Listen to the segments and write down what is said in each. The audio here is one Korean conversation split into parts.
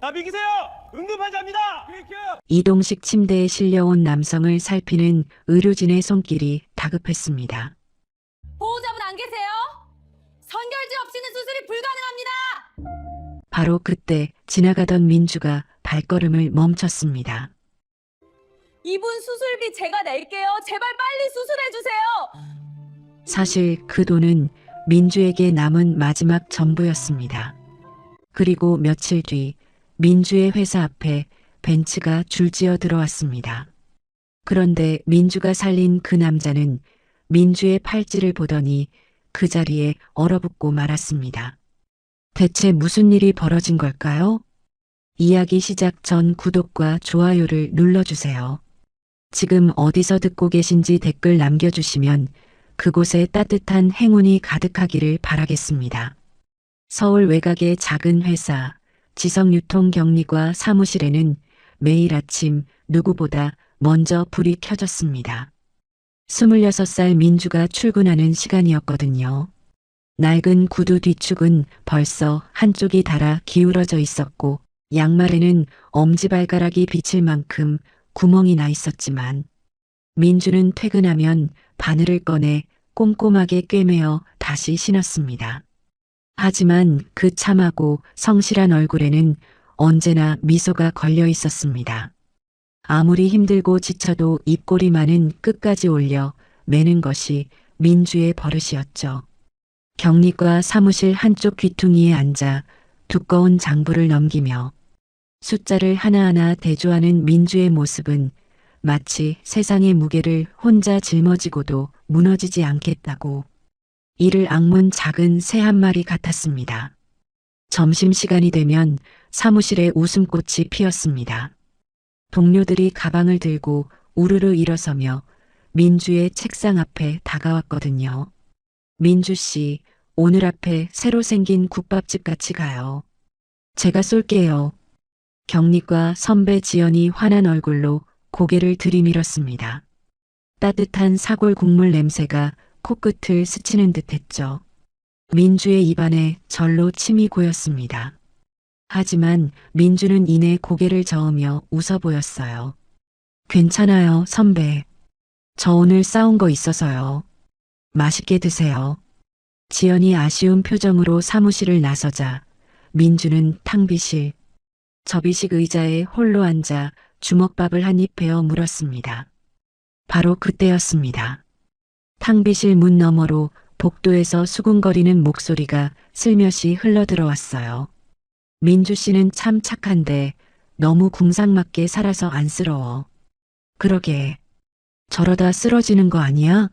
다 비키세요! 응급환자입니다! 비켜! 이동식 침대에 실려온 남성을 살피는 의료진의 손길이 다급했습니다. 보호자분 안 계세요? 선결제 없이는 수술이 불가능합니다. 바로 그때 지나가던 민주가 발걸음을 멈췄습니다. 이분 수술비 제가 낼게요. 제발 빨리 수술해 주세요. 사실 그 돈은 민주에게 남은 마지막 전부였습니다. 그리고 며칠 뒤 민주의 회사 앞에 벤츠가 줄지어 들어왔습니다. 그런데 민주가 살린 그 남자는 민주의 팔찌를 보더니 그 자리에 얼어붙고 말았습니다. 대체 무슨 일이 벌어진 걸까요? 이야기 시작 전 구독과 좋아요를 눌러주세요. 지금 어디서 듣고 계신지 댓글 남겨주시면 그곳에 따뜻한 행운이 가득하기를 바라겠습니다. 서울 외곽의 작은 회사 지성유통경리과 사무실에는 매일 아침 누구보다 먼저 불이 켜졌습니다. 26살 민주가 출근하는 시간이었거든요. 낡은 구두 뒤축은 벌써 한쪽이 닳아 기울어져 있었고 양말에는 엄지발가락이 비칠 만큼 구멍이 나 있었지만 민주는 퇴근하면 바늘을 꺼내 꼼꼼하게 꿰매어 다시 신었습니다. 하지만 그 참하고 성실한 얼굴에는 언제나 미소가 걸려 있었습니다. 아무리 힘들고 지쳐도 입꼬리만은 끝까지 올려 매는 것이 민주의 버릇이었죠. 격리과 사무실 한쪽 귀퉁이에 앉아 두꺼운 장부를 넘기며 숫자를 하나하나 대조하는 민주의 모습은 마치 세상의 무게를 혼자 짊어지고도 무너지지 않겠다고 이를 악문 작은 새 한 마리 같았습니다. 점심시간이 되면 사무실에 웃음꽃이 피었습니다. 동료들이 가방을 들고 우르르 일어서며 민주의 책상 앞에 다가왔거든요. 민주 씨, 오늘 앞에 새로 생긴 국밥집 같이 가요. 제가 쏠게요. 격리과 선배 지연이 환한 얼굴로 고개를 들이밀었습니다. 따뜻한 사골 국물 냄새가 코끝을 스치는 듯했죠. 민주의 입안에 절로 침이 고였습니다. 하지만 민주는 이내 고개를 저으며 웃어 보였어요. 괜찮아요, 선배. 저 오늘 싸운 거 있어서요. 맛있게 드세요. 지연이 아쉬운 표정으로 사무실을 나서자 민주는 탕비실, 접이식 의자에 홀로 앉아 주먹밥을 한 입 베어 물었습니다. 바로 그때였습니다. 탕비실 문 너머로 복도에서 수군거리는 목소리가 슬며시 흘러들어왔어요. 민주 씨는 참 착한데 너무 궁상맞게 살아서 안쓰러워. 그러게. 저러다 쓰러지는 거 아니야?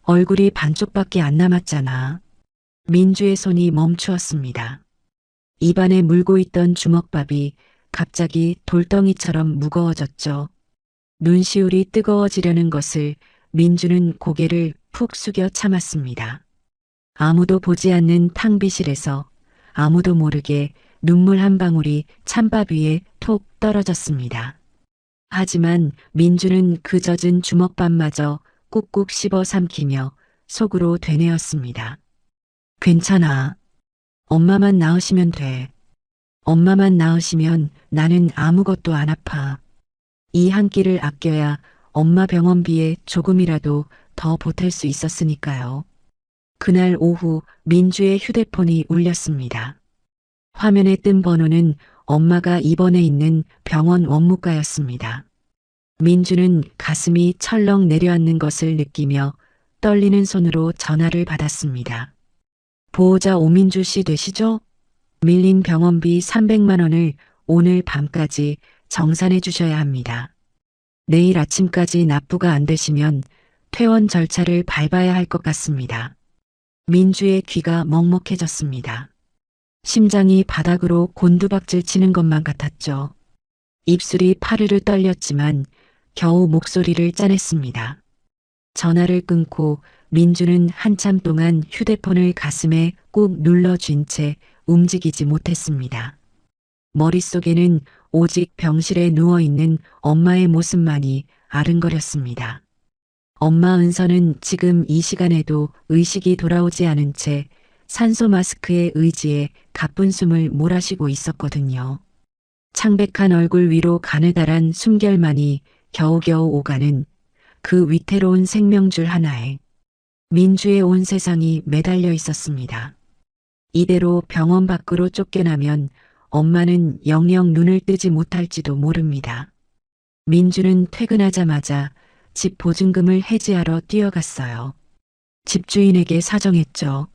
얼굴이 반쪽밖에 안 남았잖아. 민주의 손이 멈추었습니다. 입안에 물고 있던 주먹밥이 갑자기 돌덩이처럼 무거워졌죠. 눈시울이 뜨거워지려는 것을 민주는 고개를 푹 숙여 참았습니다. 아무도 보지 않는 탕비실에서 아무도 모르게 눈물 한 방울이 찬밥 위에 톡 떨어졌습니다. 하지만 민주는 그 젖은 주먹밥마저 꾹꾹 씹어 삼키며 속으로 되뇌었습니다. 괜찮아. 엄마만 나으시면 돼. 엄마만 나으시면 나는 아무것도 안 아파. 이 한 끼를 아껴야 엄마 병원비에 조금이라도 더 보탤 수 있었으니까요. 그날 오후 민주의 휴대폰이 울렸습니다. 화면에 뜬 번호는 엄마가 입원해 있는 병원 원무과였습니다. 민주는 가슴이 철렁 내려앉는 것을 느끼며 떨리는 손으로 전화를 받았습니다. 보호자 오민주 씨 되시죠? 밀린 병원비 300만 원을 오늘 밤까지 정산해 주셔야 합니다. 내일 아침까지 납부가 안 되시면 퇴원 절차를 밟아야 할 것 같습니다. 민주의 귀가 먹먹해졌습니다. 심장이 바닥으로 곤두박질 치는 것만 같았죠. 입술이 파르르 떨렸지만 겨우 목소리를 짜냈습니다. 전화를 끊고 민주는 한참 동안 휴대폰을 가슴에 꾹 눌러 쥔 채 움직이지 못했습니다. 머릿속에는 오직 병실에 누워있는 엄마의 모습만이 아른거렸습니다. 엄마 은서는 지금 이 시간에도 의식이 돌아오지 않은 채 산소 마스크의 의지에 가쁜 숨을 몰아쉬고 있었거든요. 창백한 얼굴 위로 가느다란 숨결만이 겨우겨우 오가는 그 위태로운 생명줄 하나에 민주의 온 세상이 매달려 있었습니다. 이대로 병원 밖으로 쫓겨나면 엄마는 영영 눈을 뜨지 못할지도 모릅니다. 민주는 퇴근하자마자 집 보증금을 해지하러 뛰어갔어요. 집주인에게 사정했죠.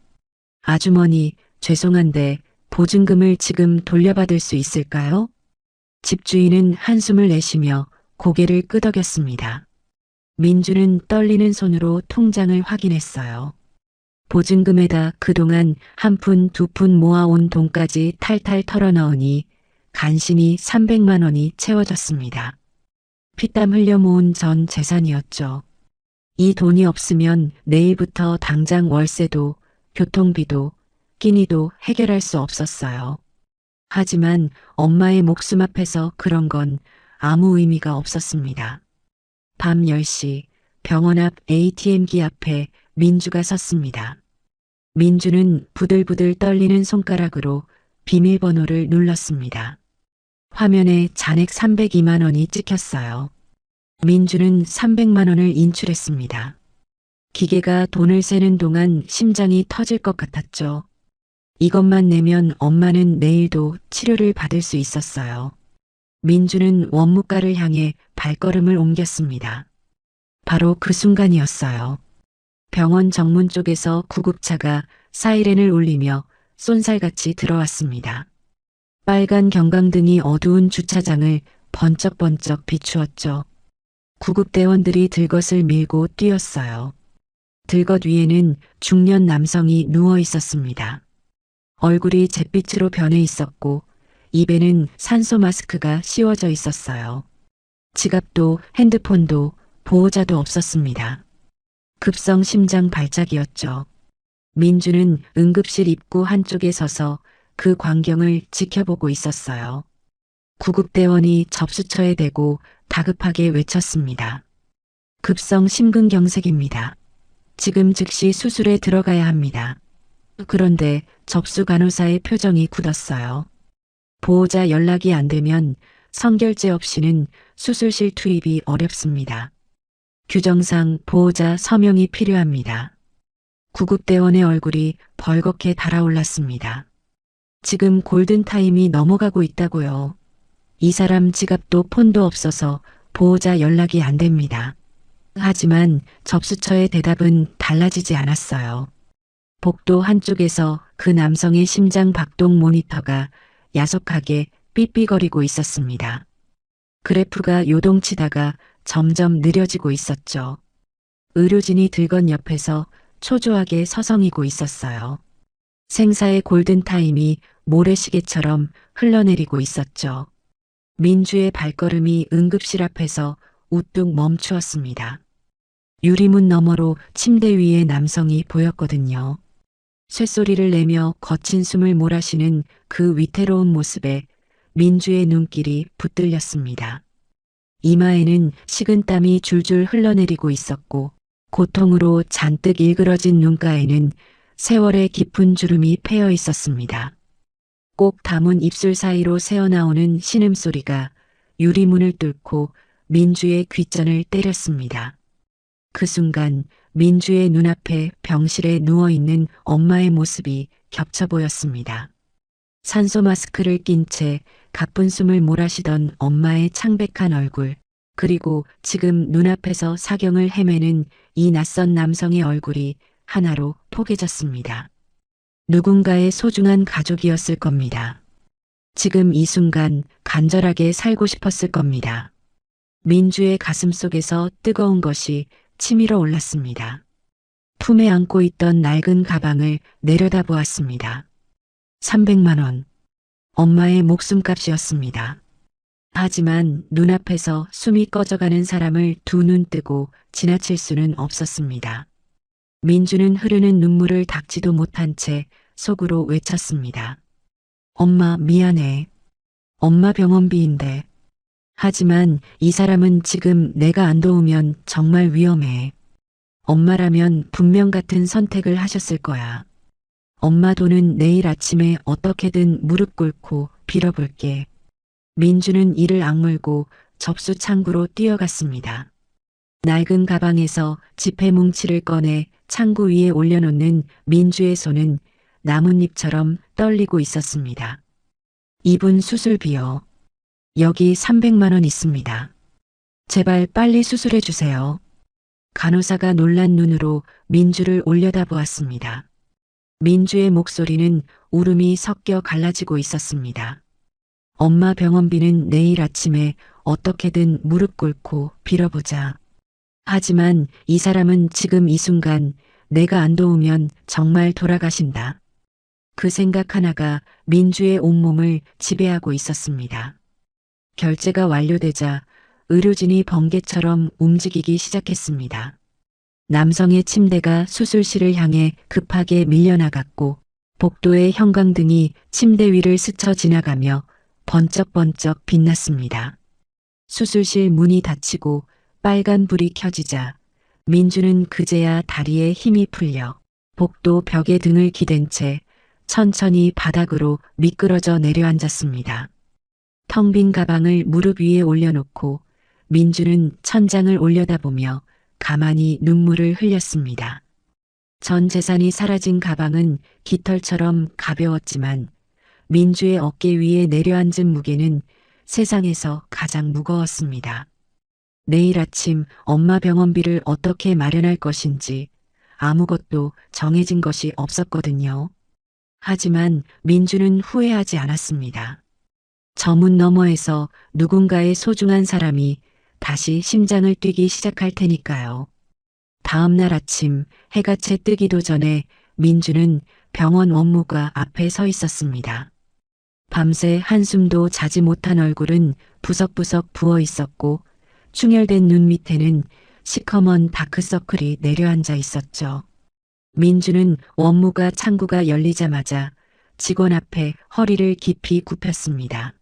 아주머니, 죄송한데 보증금을 지금 돌려받을 수 있을까요? 집주인은 한숨을 내쉬며 고개를 끄덕였습니다. 민주는 떨리는 손으로 통장을 확인했어요. 보증금에다 그동안 한 푼 두 푼 모아온 돈까지 탈탈 털어넣으니 간신히 300만 원이 채워졌습니다. 피땀 흘려 모은 전 재산이었죠. 이 돈이 없으면 내일부터 당장 월세도, 교통비도, 끼니도 해결할 수 없었어요. 하지만 엄마의 목숨 앞에서 그런 건 아무 의미가 없었습니다. 밤 10시 병원 앞 ATM기 앞에 민주가 섰습니다. 민주는 부들부들 떨리는 손가락으로 비밀번호를 눌렀습니다. 화면에 잔액 302만 원이 찍혔어요. 민주는 300만 원을 인출했습니다. 기계가 돈을 세는 동안 심장이 터질 것 같았죠. 이것만 내면 엄마는 내일도 치료를 받을 수 있었어요. 민주는 원무과를 향해 발걸음을 옮겼습니다. 바로 그 순간이었어요. 병원 정문 쪽에서 구급차가 사이렌을 울리며 쏜살같이 들어왔습니다. 빨간 경광등이 어두운 주차장을 번쩍번쩍 비추었죠. 구급대원들이 들것을 밀고 뛰었어요. 들것 위에는 중년 남성이 누워 있었습니다. 얼굴이 잿빛으로 변해 있었고 입에는 산소 마스크가 씌워져 있었어요. 지갑도 핸드폰도 보호자도 없었습니다. 급성 심장 발작이었죠. 민주는 응급실 입구 한쪽에 서서 그 광경을 지켜보고 있었어요. 구급대원이 접수처에 대고 다급하게 외쳤습니다. 급성 심근경색입니다. 지금 즉시 수술에 들어가야 합니다. 그런데 접수 간호사의 표정이 굳었어요. 보호자 연락이 안 되면 선결제 없이는 수술실 투입이 어렵습니다. 규정상 보호자 서명이 필요합니다. 구급대원의 얼굴이 벌겋게 달아올랐습니다. 지금 골든타임이 넘어가고 있다고요. 이 사람 지갑도 폰도 없어서 보호자 연락이 안 됩니다. 하지만 접수처의 대답은 달라지지 않았어요. 복도 한쪽에서 그 남성의 심장 박동 모니터가 야속하게 삐삐거리고 있었습니다. 그래프가 요동치다가 점점 느려지고 있었죠. 의료진이 들건 옆에서 초조하게 서성이고 있었어요. 생사의 골든타임이 모래시계처럼 흘러내리고 있었죠. 민주의 발걸음이 응급실 앞에서 우뚝 멈추었습니다. 유리문 너머로 침대 위에 남성이 보였거든요. 쇳소리를 내며 거친 숨을 몰아쉬는 그 위태로운 모습에 민주의 눈길이 붙들렸습니다. 이마에는 식은땀이 줄줄 흘러내리고 있었고 고통으로 잔뜩 일그러진 눈가에는 세월의 깊은 주름이 패여 있었습니다. 꼭 담은 입술 사이로 새어나오는 신음소리가 유리문을 뚫고 민주의 귓전을 때렸습니다. 그 순간 민주의 눈앞에 병실에 누워있는 엄마의 모습이 겹쳐 보였습니다. 산소 마스크를 낀 채 가쁜 숨을 몰아쉬던 엄마의 창백한 얼굴, 그리고 지금 눈앞에서 사경을 헤매는 이 낯선 남성의 얼굴이 하나로 포개졌습니다. 누군가의 소중한 가족이었을 겁니다. 지금 이 순간 간절하게 살고 싶었을 겁니다. 민주의 가슴 속에서 뜨거운 것이 치밀어 올랐습니다. 품에 안고 있던 낡은 가방을 내려다보았습니다. 300만 원. 엄마의 목숨값이었습니다. 하지만 눈앞에서 숨이 꺼져가는 사람을 두 눈 뜨고 지나칠 수는 없었습니다. 민주는 흐르는 눈물을 닦지도 못한 채 속으로 외쳤습니다. 엄마 미안해. 엄마 병원비인데. 하지만 이 사람은 지금 내가 안 도우면 정말 위험해. 엄마라면 분명 같은 선택을 하셨을 거야. 엄마 돈은 내일 아침에 어떻게든 무릎 꿇고 빌어볼게. 민주는 이를 악물고 접수 창구로 뛰어갔습니다. 낡은 가방에서 지폐 뭉치를 꺼내 창구 위에 올려놓는 민주의 손은 나뭇잎처럼 떨리고 있었습니다. 이분 수술비요. 여기 300만 원 있습니다. 제발 빨리 수술해 주세요. 간호사가 놀란 눈으로 민주를 올려다보았습니다. 민주의 목소리는 울음이 섞여 갈라지고 있었습니다. 엄마 병원비는 내일 아침에 어떻게든 무릎 꿇고 빌어보자. 하지만 이 사람은 지금 이 순간 내가 안 도우면 정말 돌아가신다. 그 생각 하나가 민주의 온몸을 지배하고 있었습니다. 결제가 완료되자 의료진이 번개처럼 움직이기 시작했습니다. 남성의 침대가 수술실을 향해 급하게 밀려나갔고 복도의 형광등이 침대 위를 스쳐 지나가며 번쩍번쩍 빛났습니다. 수술실 문이 닫히고 빨간 불이 켜지자 민주는 그제야 다리에 힘이 풀려 복도 벽에 등을 기댄 채 천천히 바닥으로 미끄러져 내려앉았습니다. 텅 빈 가방을 무릎 위에 올려놓고 민주는 천장을 올려다보며 가만히 눈물을 흘렸습니다. 전 재산이 사라진 가방은 깃털처럼 가벼웠지만 민주의 어깨 위에 내려앉은 무게는 세상에서 가장 무거웠습니다. 내일 아침 엄마 병원비를 어떻게 마련할 것인지 아무것도 정해진 것이 없었거든요. 하지만 민주는 후회하지 않았습니다. 저 문 너머에서 누군가의 소중한 사람이 다시 심장을 뛰기 시작할 테니까요. 다음 날 아침 해가 채 뜨기도 전에 민주는 병원 원무과 앞에 서 있었습니다. 밤새 한숨도 자지 못한 얼굴은 부석부석 부어 있었고 충혈된 눈 밑에는 시커먼 다크서클이 내려앉아 있었죠. 민주는 원무가 창구가 열리자마자 직원 앞에 허리를 깊이 굽혔습니다.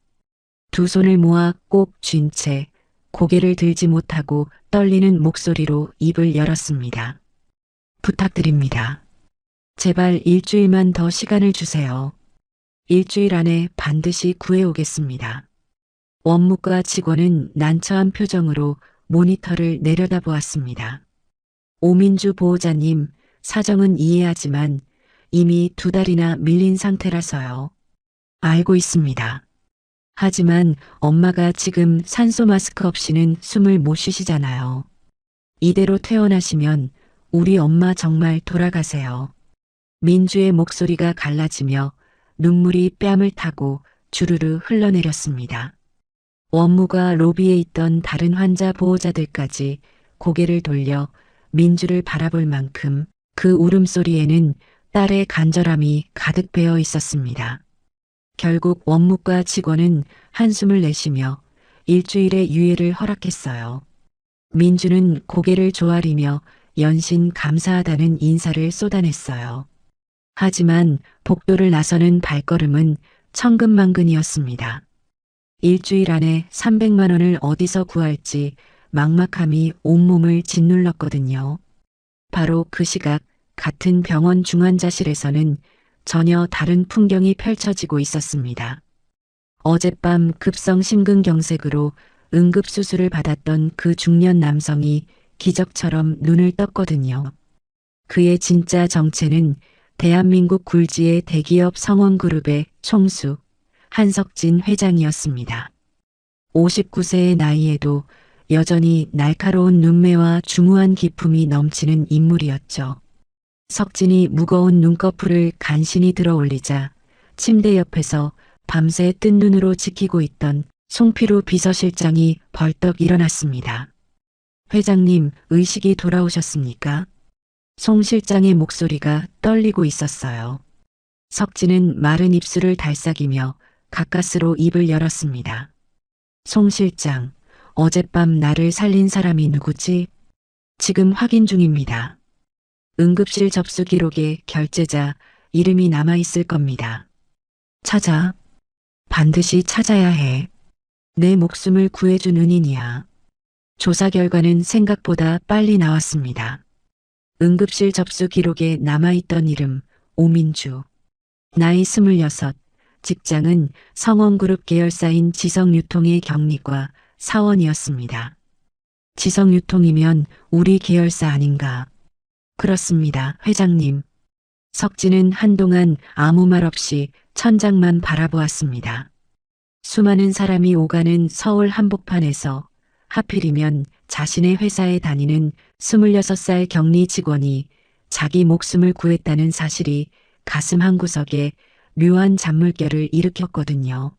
두 손을 모아 꼭 쥔 채 고개를 들지 못하고 떨리는 목소리로 입을 열었습니다. 부탁드립니다. 제발 일주일만 더 시간을 주세요. 일주일 안에 반드시 구해오겠습니다. 원무과 직원은 난처한 표정으로 모니터를 내려다보았습니다. 오민주 보호자님, 사정은 이해하지만 이미 2달이나 밀린 상태라서요. 알고 있습니다. 하지만 엄마가 지금 산소 마스크 없이는 숨을 못 쉬시잖아요. 이대로 퇴원하시면 우리 엄마 정말 돌아가세요. 민주의 목소리가 갈라지며 눈물이 뺨을 타고 주르르 흘러내렸습니다. 원무가 로비에 있던 다른 환자 보호자들까지 고개를 돌려 민주를 바라볼 만큼 그 울음소리에는 딸의 간절함이 가득 배어 있었습니다. 결국 원무과 직원은 한숨을 내쉬며 일주일의 유예를 허락했어요. 민주는 고개를 조아리며 연신 감사하다는 인사를 쏟아냈어요. 하지만 복도를 나서는 발걸음은 천근만근이었습니다. 일주일 안에 300만 원을 어디서 구할지 막막함이 온몸을 짓눌렀거든요. 바로 그 시각 같은 병원 중환자실에서는 전혀 다른 풍경이 펼쳐지고 있었습니다. 어젯밤 급성 심근경색으로 응급수술을 받았던 그 중년 남성이 기적처럼 눈을 떴거든요. 그의 진짜 정체는 대한민국 굴지의 대기업 성원그룹의 총수 한석진 회장이었습니다. 59세의 나이에도 여전히 날카로운 눈매와 중후한 기품이 넘치는 인물이었죠. 석진이 무거운 눈꺼풀을 간신히 들어올리자 침대 옆에서 밤새 뜬 눈으로 지키고 있던 송필우 비서실장이 벌떡 일어났습니다. 회장님, 의식이 돌아오셨습니까? 송 실장의 목소리가 떨리고 있었어요. 석진은 마른 입술을 달싹이며 가까스로 입을 열었습니다. 송 실장, 어젯밤 나를 살린 사람이 누구지? 지금 확인 중입니다. 응급실 접수 기록에 결제자 이름이 남아있을 겁니다. 찾아. 반드시 찾아야 해. 내 목숨을 구해준 은인이야. 조사 결과는 생각보다 빨리 나왔습니다. 응급실 접수 기록에 남아있던 이름 오민주. 나이 26, 직장은 성원그룹 계열사인 지성유통의 경리과 사원이었습니다. 지성유통이면 우리 계열사 아닌가? 그렇습니다, 회장님. 석진은 한동안 아무 말 없이 천장만 바라보았습니다. 수많은 사람이 오가는 서울 한복판에서 하필이면 자신의 회사에 다니는 26살 격리 직원이 자기 목숨을 구했다는 사실이 가슴 한구석에 묘한 잔물결을 일으켰거든요.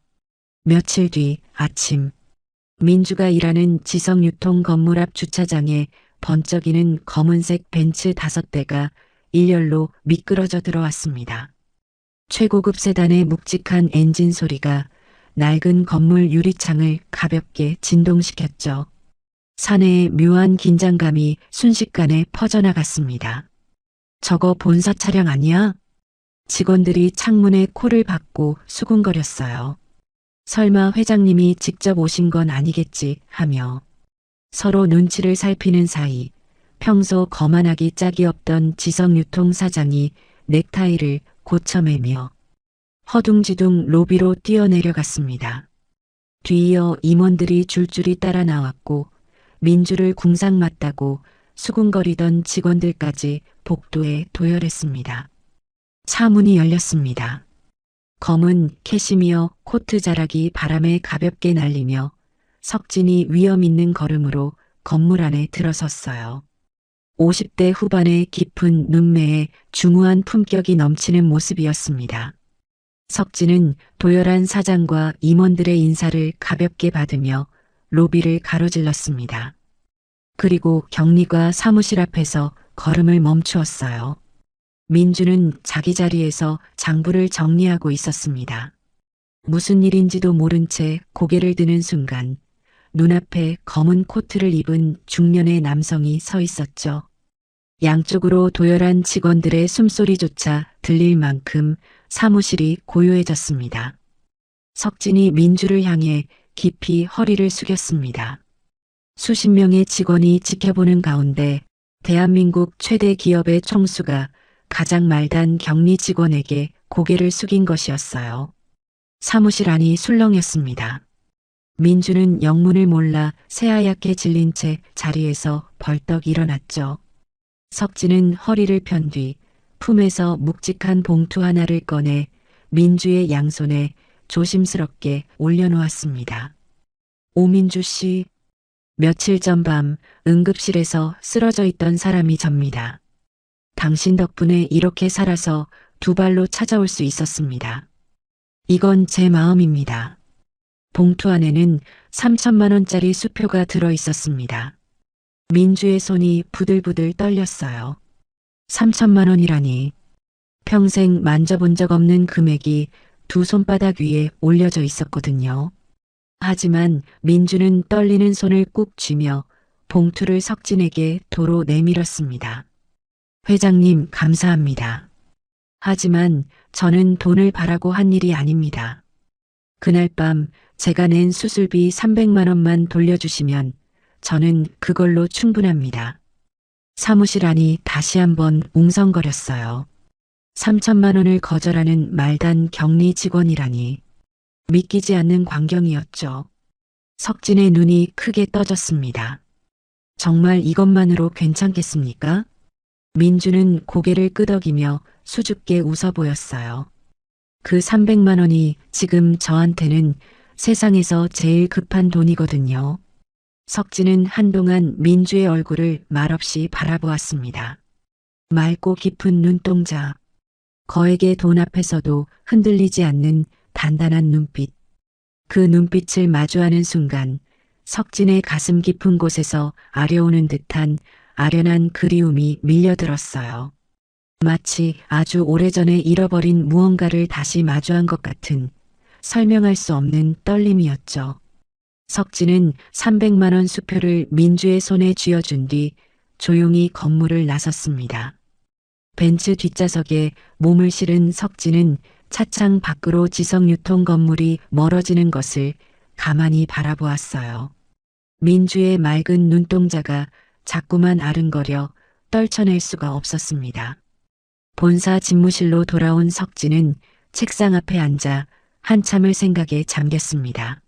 며칠 뒤 아침, 민주가 일하는 지성유통 건물 앞 주차장에 번쩍이는 검은색 벤츠 5대가 일렬로 미끄러져 들어왔습니다. 최고급 세단의 묵직한 엔진 소리가 낡은 건물 유리창을 가볍게 진동시켰죠. 사내의 묘한 긴장감이 순식간에 퍼져나갔습니다. 저거 본사 차량 아니야? 직원들이 창문에 코를 박고 수군거렸어요. 설마 회장님이 직접 오신 건 아니겠지 하며 서로 눈치를 살피는 사이 평소 거만하기 짝이 없던 지성유통 사장이 넥타이를 고쳐매며 허둥지둥 로비로 뛰어내려갔습니다. 뒤이어 임원들이 줄줄이 따라 나왔고 민주를 궁상맞다고 수군거리던 직원들까지 복도에 도열했습니다. 차 문이 열렸습니다. 검은 캐시미어 코트 자락이 바람에 가볍게 날리며 석진이 위험 있는 걸음으로 건물 안에 들어섰어요. 50대 후반의 깊은 눈매에 중후한 품격이 넘치는 모습이었습니다. 석진은 도열한 사장과 임원들의 인사를 가볍게 받으며 로비를 가로질렀습니다. 그리고 격리과 사무실 앞에서 걸음을 멈추었어요. 민주는 자기 자리에서 장부를 정리하고 있었습니다. 무슨 일인지도 모른 채 고개를 드는 순간 눈앞에 검은 코트를 입은 중년의 남성이 서 있었죠. 양쪽으로 도열한 직원들의 숨소리조차 들릴 만큼 사무실이 고요해졌습니다. 석진이 민주를 향해 깊이 허리를 숙였습니다. 수십 명의 직원이 지켜보는 가운데 대한민국 최대 기업의 총수가 가장 말단 격리 직원에게 고개를 숙인 것이었어요. 사무실 안이 술렁였습니다. 민주는 영문을 몰라 새하얗게 질린 채 자리에서 벌떡 일어났죠. 석진은 허리를 편 뒤 품에서 묵직한 봉투 하나를 꺼내 민주의 양손에 조심스럽게 올려놓았습니다. 오민주 씨, 며칠 전 밤 응급실에서 쓰러져 있던 사람이 접니다. 당신 덕분에 이렇게 살아서 두 발로 찾아올 수 있었습니다. 이건 제 마음입니다. 봉투 안에는 3천만 원짜리 수표가 들어 있었습니다. 민주의 손이 부들부들 떨렸어요. 3천만 원이라니. 평생 만져본 적 없는 금액이 두 손바닥 위에 올려져 있었거든요. 하지만 민주는 떨리는 손을 꾹 쥐며 봉투를 석진에게 도로 내밀었습니다. 회장님, 감사합니다. 하지만 저는 돈을 바라고 한 일이 아닙니다. 그날 밤 제가 낸 수술비 300만 원만 돌려주시면 저는 그걸로 충분합니다. 사무실 안이 다시 한번 웅성거렸어요. 3천만 원을 거절하는 말단 격리 직원이라니. 믿기지 않는 광경이었죠. 석진의 눈이 크게 떠졌습니다. 정말 이것만으로 괜찮겠습니까? 민주는 고개를 끄덕이며 수줍게 웃어 보였어요. 그 300만 원이 지금 저한테는 세상에서 제일 급한 돈이거든요. 석진은 한동안 민주의 얼굴을 말없이 바라보았습니다. 맑고 깊은 눈동자, 거액의 돈 앞에서도 흔들리지 않는 단단한 눈빛. 그 눈빛을 마주하는 순간 석진의 가슴 깊은 곳에서 아려오는 듯한 아련한 그리움이 밀려들었어요. 마치 아주 오래전에 잃어버린 무언가를 다시 마주한 것 같은 설명할 수 없는 떨림이었죠. 석진은 300만 원 수표를 민주의 손에 쥐어준 뒤 조용히 건물을 나섰습니다. 벤츠 뒷좌석에 몸을 실은 석진은 차창 밖으로 지성유통 건물이 멀어지는 것을 가만히 바라보았어요. 민주의 맑은 눈동자가 자꾸만 아른거려 떨쳐낼 수가 없었습니다. 본사 집무실로 돌아온 석진은 책상 앞에 앉아 한참을 생각에 잠겼습니다.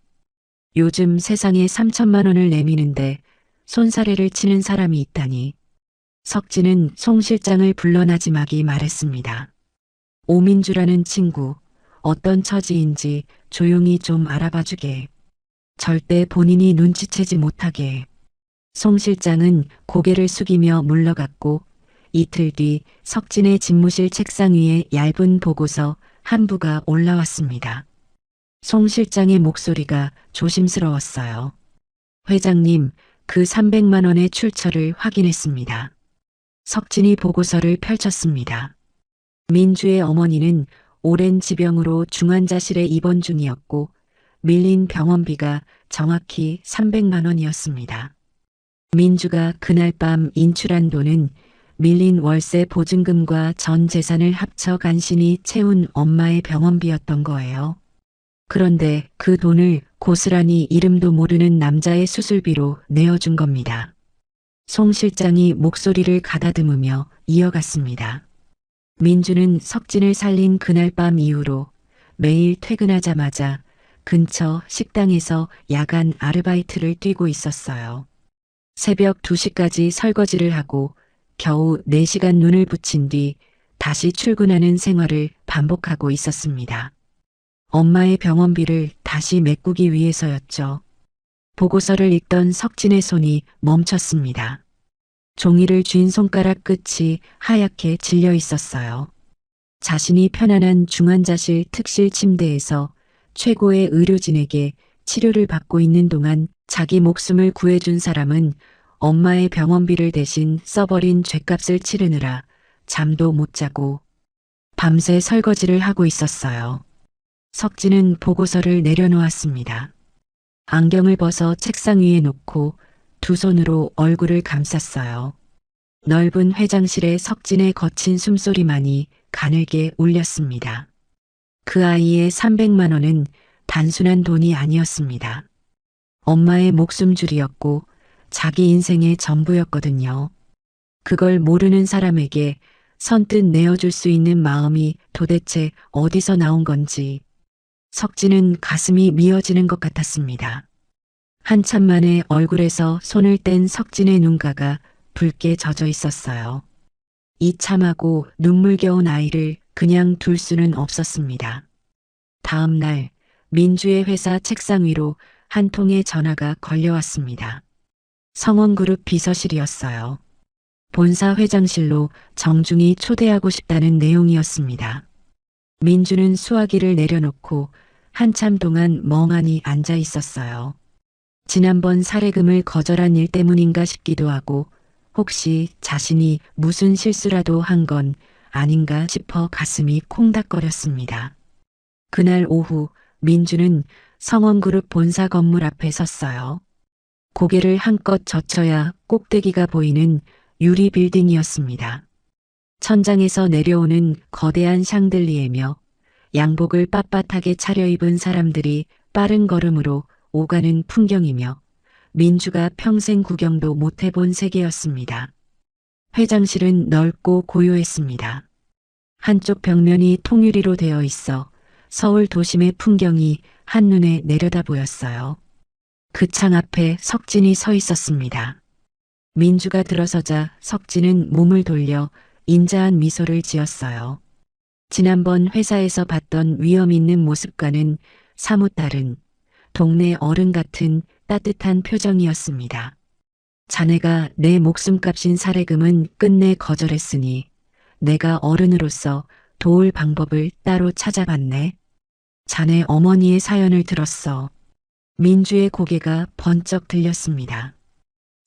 요즘 세상에 3천만 원을 내미는데 손사래를 치는 사람이 있다니. 석진은 송 실장을 불러 나지막이 말했습니다. 오민주라는 친구, 어떤 처지인지 조용히 좀 알아봐 주게. 절대 본인이 눈치채지 못하게. 송 실장은 고개를 숙이며 물러갔고 이틀 뒤 석진의 집무실 책상 위에 얇은 보고서 한 부가 올라왔습니다. 송 실장의 목소리가 조심스러웠어요. 회장님, 그 300만 원의 출처를 확인했습니다. 석진이 보고서를 펼쳤습니다. 민주의 어머니는 오랜 지병으로 중환자실에 입원 중이었고 밀린 병원비가 정확히 300만 원이었습니다. 민주가 그날 밤 인출한 돈은 밀린 월세 보증금과 전 재산을 합쳐 간신히 채운 엄마의 병원비였던 거예요. 그런데 그 돈을 고스란히 이름도 모르는 남자의 수술비로 내어준 겁니다. 송 실장이 목소리를 가다듬으며 이어갔습니다. 민주는 석진을 살린 그날 밤 이후로 매일 퇴근하자마자 근처 식당에서 야간 아르바이트를 뛰고 있었어요. 새벽 2시까지 설거지를 하고 겨우 4시간 눈을 붙인 뒤 다시 출근하는 생활을 반복하고 있었습니다. 엄마의 병원비를 다시 메꾸기 위해서였죠. 보고서를 읽던 석진의 손이 멈췄습니다. 종이를 쥔 손가락 끝이 하얗게 질려 있었어요. 자신이 편안한 중환자실 특실 침대에서 최고의 의료진에게 치료를 받고 있는 동안 자기 목숨을 구해준 사람은 엄마의 병원비를 대신 써버린 죗값을 치르느라 잠도 못 자고 밤새 설거지를 하고 있었어요. 석진은 보고서를 내려놓았습니다. 안경을 벗어 책상 위에 놓고 두 손으로 얼굴을 감쌌어요. 넓은 회장실에 석진의 거친 숨소리만이 가늘게 울렸습니다. 그 아이의 300만 원은 단순한 돈이 아니었습니다. 엄마의 목숨줄이었고 자기 인생의 전부였거든요. 그걸 모르는 사람에게 선뜻 내어줄 수 있는 마음이 도대체 어디서 나온 건지 석진은 가슴이 미어지는 것 같았습니다. 한참 만에 얼굴에서 손을 뗀 석진의 눈가가 붉게 젖어 있었어요. 이 참하고 눈물겨운 아이를 그냥 둘 수는 없었습니다. 다음 날 민주의 회사 책상 위로 한 통의 전화가 걸려왔습니다. 성원그룹 비서실이었어요. 본사 회장실로 정중히 초대하고 싶다는 내용이었습니다. 민주는 수화기를 내려놓고 한참 동안 멍하니 앉아 있었어요. 지난번 사례금을 거절한 일 때문인가 싶기도 하고 혹시 자신이 무슨 실수라도 한 건 아닌가 싶어 가슴이 콩닥거렸습니다. 그날 오후 민주는 성원그룹 본사 건물 앞에 섰어요. 고개를 한껏 젖혀야 꼭대기가 보이는 유리 빌딩이었습니다. 천장에서 내려오는 거대한 샹들리에며 양복을 빳빳하게 차려입은 사람들이 빠른 걸음으로 오가는 풍경이며 민주가 평생 구경도 못 해본 세계였습니다. 회장실은 넓고 고요했습니다. 한쪽 벽면이 통유리로 되어 있어 서울 도심의 풍경이 한눈에 내려다 보였어요. 그 창 앞에 석진이 서 있었습니다. 민주가 들어서자 석진은 몸을 돌려 인자한 미소를 지었어요. 지난번 회사에서 봤던 위험 있는 모습과는 사뭇 다른 동네 어른 같은 따뜻한 표정이었습니다. 자네가 내 목숨값인 사례금은 끝내 거절했으니 내가 어른으로서 도울 방법을 따로 찾아봤네. 자네 어머니의 사연을 들었어. 민주의 고개가 번쩍 들렸습니다.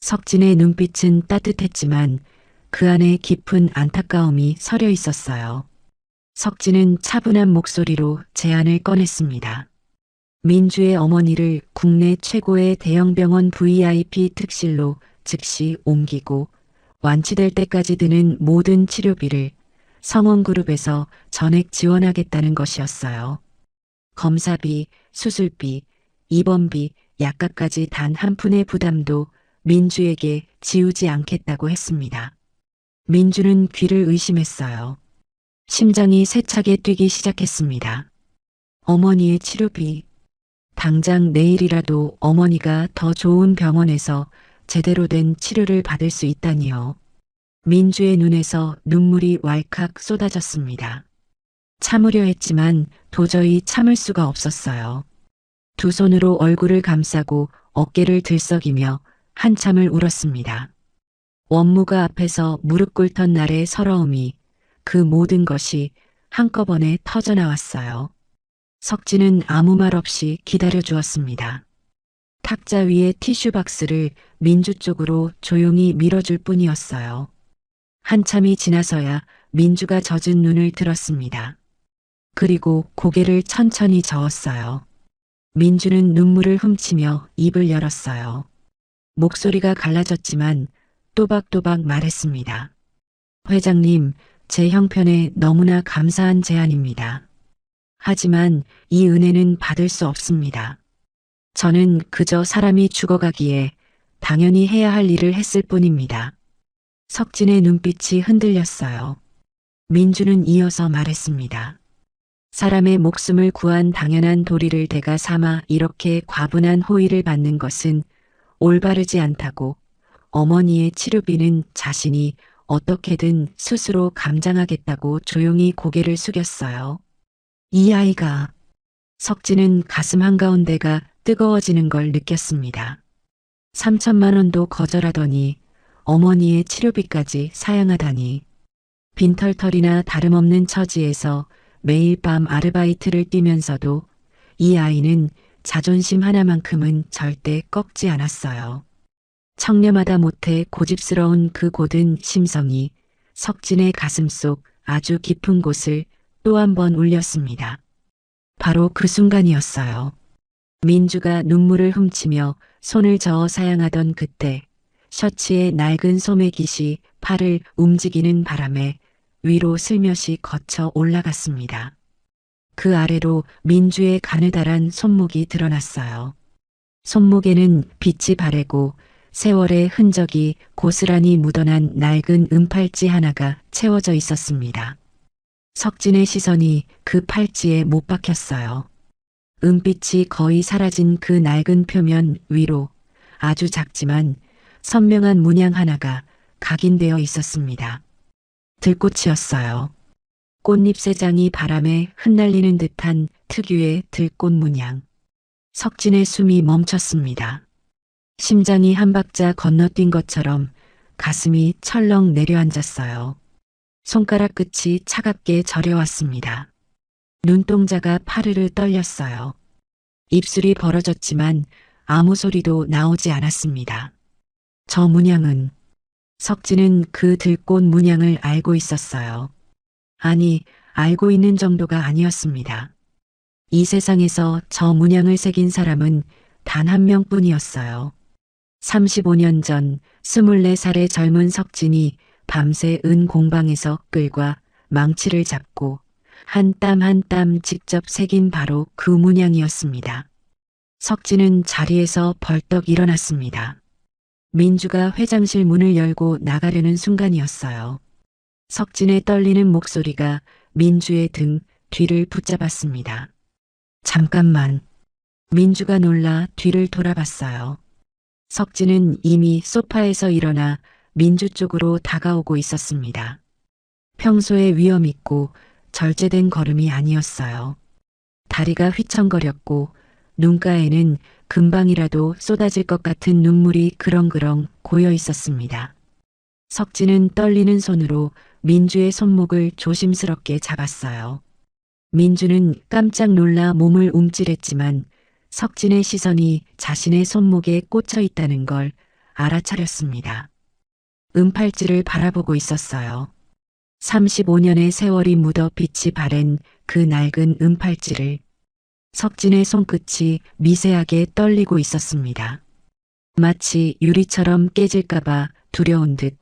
석진의 눈빛은 따뜻했지만 그 안에 깊은 안타까움이 서려 있었어요. 석진은 차분한 목소리로 제안을 꺼냈습니다. 민주의 어머니를 국내 최고의 대형병원 VIP 특실로 즉시 옮기고 완치될 때까지 드는 모든 치료비를 성원그룹에서 전액 지원하겠다는 것이었어요. 검사비, 수술비, 입원비, 약값까지 단 한 푼의 부담도 민주에게 지우지 않겠다고 했습니다. 민주는 귀를 의심했어요. 심장이 세차게 뛰기 시작했습니다. 어머니의 치료비. 당장 내일이라도 어머니가 더 좋은 병원에서 제대로 된 치료를 받을 수 있다니요. 민주의 눈에서 눈물이 왈칵 쏟아졌습니다. 참으려 했지만 도저히 참을 수가 없었어요. 두 손으로 얼굴을 감싸고 어깨를 들썩이며 한참을 울었습니다. 원무가 앞에서 무릎 꿇던 날의 서러움이, 그 모든 것이 한꺼번에 터져나왔어요. 석진은 아무 말 없이 기다려 주었습니다. 탁자 위에 티슈 박스를 민주 쪽으로 조용히 밀어줄 뿐이었어요. 한참이 지나서야 민주가 젖은 눈을 들었습니다. 그리고 고개를 천천히 저었어요. 민주는 눈물을 훔치며 입을 열었어요. 목소리가 갈라졌지만 또박또박 말했습니다. 회장님, 제 형편에 너무나 감사한 제안입니다. 하지만 이 은혜는 받을 수 없습니다. 저는 그저 사람이 죽어가기에 당연히 해야 할 일을 했을 뿐입니다. 석진의 눈빛이 흔들렸어요. 민주는 이어서 말했습니다. 사람의 목숨을 구한 당연한 도리를 대가 삼아 이렇게 과분한 호의를 받는 것은 올바르지 않다고, 어머니의 치료비는 자신이 어떻게든 스스로 감당하겠다고 조용히 고개를 숙였어요. 이 아이가. 석진은 가슴 한가운데가 뜨거워지는 걸 느꼈습니다. 3천만 원도 거절하더니 어머니의 치료비까지 사양하다니. 빈털털이나 다름없는 처지에서 매일 밤 아르바이트를 뛰면서도 이 아이는 자존심 하나만큼은 절대 꺾지 않았어요. 청렴하다 못해 고집스러운 그 고든 심성이 석진의 가슴속 아주 깊은 곳을 또 한 번 울렸습니다. 바로 그 순간이었어요. 민주가 눈물을 훔치며 손을 저어 사양하던 그때, 셔츠의 낡은 소매깃이 팔을 움직이는 바람에 위로 슬며시 거쳐 올라갔습니다. 그 아래로 민주의 가느다란 손목이 드러났어요. 손목에는 빛이 바래고 세월의 흔적이 고스란히 묻어난 낡은 은팔찌 하나가 채워져 있었습니다. 석진의 시선이 그 팔찌에 못 박혔어요. 은빛이 거의 사라진 그 낡은 표면 위로 아주 작지만 선명한 문양 하나가 각인되어 있었습니다. 들꽃이었어요. 꽃잎 세 장이 바람에 흩날리는 듯한 특유의 들꽃 문양. 석진의 숨이 멈췄습니다. 심장이 한 박자 건너뛴 것처럼 가슴이 철렁 내려앉았어요. 손가락 끝이 차갑게 저려왔습니다. 눈동자가 파르르 떨렸어요. 입술이 벌어졌지만 아무 소리도 나오지 않았습니다. 저 문양은, 석진은 그 들꽃 문양을 알고 있었어요. 아니, 알고 있는 정도가 아니었습니다. 이 세상에서 저 문양을 새긴 사람은 단 한 명뿐이었어요. 35년 전 24살의 젊은 석진이 밤새 은 공방에서 끌과 망치를 잡고 한 땀 한 땀 직접 새긴 바로 그 문양이었습니다. 석진은 자리에서 벌떡 일어났습니다. 민주가 회장실 문을 열고 나가려는 순간이었어요. 석진의 떨리는 목소리가 민주의 등 뒤를 붙잡았습니다. 잠깐만. 민주가 놀라 뒤를 돌아봤어요. 석진은 이미 소파에서 일어나 민주 쪽으로 다가오고 있었습니다. 평소에 위험 있고 절제된 걸음이 아니었어요. 다리가 휘청거렸고 눈가에는 금방이라도 쏟아질 것 같은 눈물이 그렁그렁 고여 있었습니다. 석진은 떨리는 손으로 민주의 손목을 조심스럽게 잡았어요. 민주는 깜짝 놀라 몸을 움찔했지만 석진의 시선이 자신의 손목에 꽂혀 있다는 걸 알아차렸습니다. 은팔찌를 바라보고 있었어요. 35년의 세월이 묻어 빛이 바랜 그 낡은 은팔찌를. 석진의 손끝이 미세하게 떨리고 있었습니다. 마치 유리처럼 깨질까봐 두려운 듯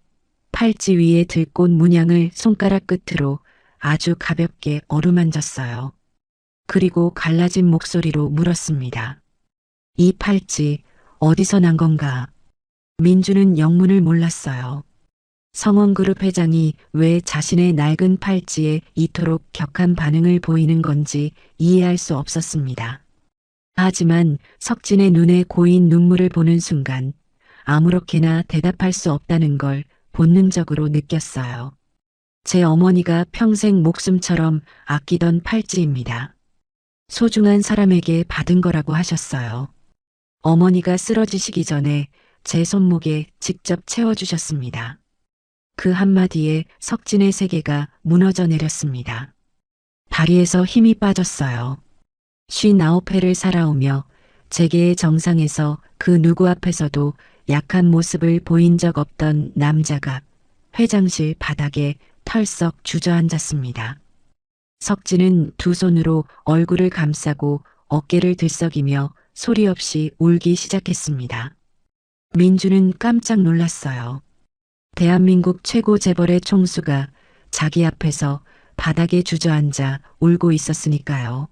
팔찌 위에 들꽃 문양을 손가락 끝으로 아주 가볍게 어루만졌어요. 그리고 갈라진 목소리로 물었습니다. 이 팔찌 어디서 난 건가? 민주는 영문을 몰랐어요. 성원그룹 회장이 왜 자신의 낡은 팔찌에 이토록 격한 반응을 보이는 건지 이해할 수 없었습니다. 하지만 석진의 눈에 고인 눈물을 보는 순간 아무렇게나 대답할 수 없다는 걸 본능적으로 느꼈어요. 제 어머니가 평생 목숨처럼 아끼던 팔찌입니다. 소중한 사람에게 받은 거라고 하셨어요. 어머니가 쓰러지시기 전에 제 손목에 직접 채워주셨습니다. 그 한마디에 석진의 세계가 무너져 내렸습니다. 다리에서 힘이 빠졌어요. 59회를 살아오며 재계의 정상에서 그 누구 앞에서도 약한 모습을 보인 적 없던 남자가 회장실 바닥에 털썩 주저앉았습니다. 석진은 두 손으로 얼굴을 감싸고 어깨를 들썩이며 소리 없이 울기 시작했습니다. 민주는 깜짝 놀랐어요. 대한민국 최고 재벌의 총수가 자기 앞에서 바닥에 주저앉아 울고 있었으니까요.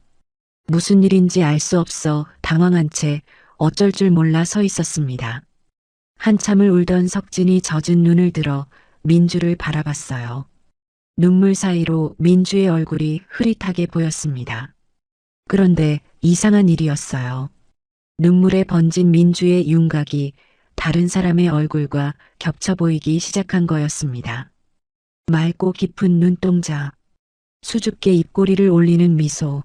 무슨 일인지 알 수 없어 당황한 채 어쩔 줄 몰라 서 있었습니다. 한참을 울던 석진이 젖은 눈을 들어 민주를 바라봤어요. 눈물 사이로 민주의 얼굴이 흐릿하게 보였습니다. 그런데 이상한 일이었어요. 눈물에 번진 민주의 윤곽이 다른 사람의 얼굴과 겹쳐 보이기 시작한 거였습니다. 맑고 깊은 눈동자, 수줍게 입꼬리를 올리는 미소.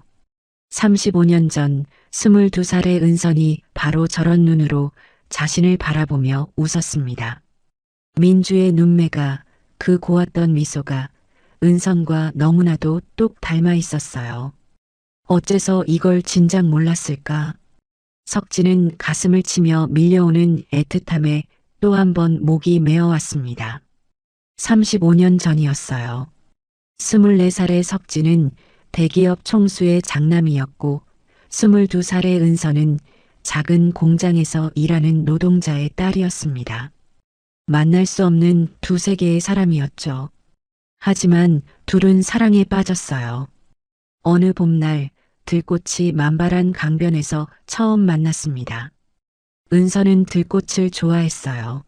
35년 전 22살의 은선이 바로 저런 눈으로 자신을 바라보며 웃었습니다. 민주의 눈매가, 그 고왔던 미소가 은선과 너무나도 똑 닮아 있었어요. 어째서 이걸 진작 몰랐을까? 석진은 가슴을 치며 밀려오는 애틋함에 또 한 번 목이 메어왔습니다. 35년 전이었어요. 24살의 석진은 대기업 총수의 장남이었고 22살의 은선은 작은 공장에서 일하는 노동자의 딸이었습니다. 만날 수 없는 두 세계의 사람이었죠. 하지만 둘은 사랑에 빠졌어요. 어느 봄날 들꽃이 만발한 강변에서 처음 만났습니다. 은선은 들꽃을 좋아했어요.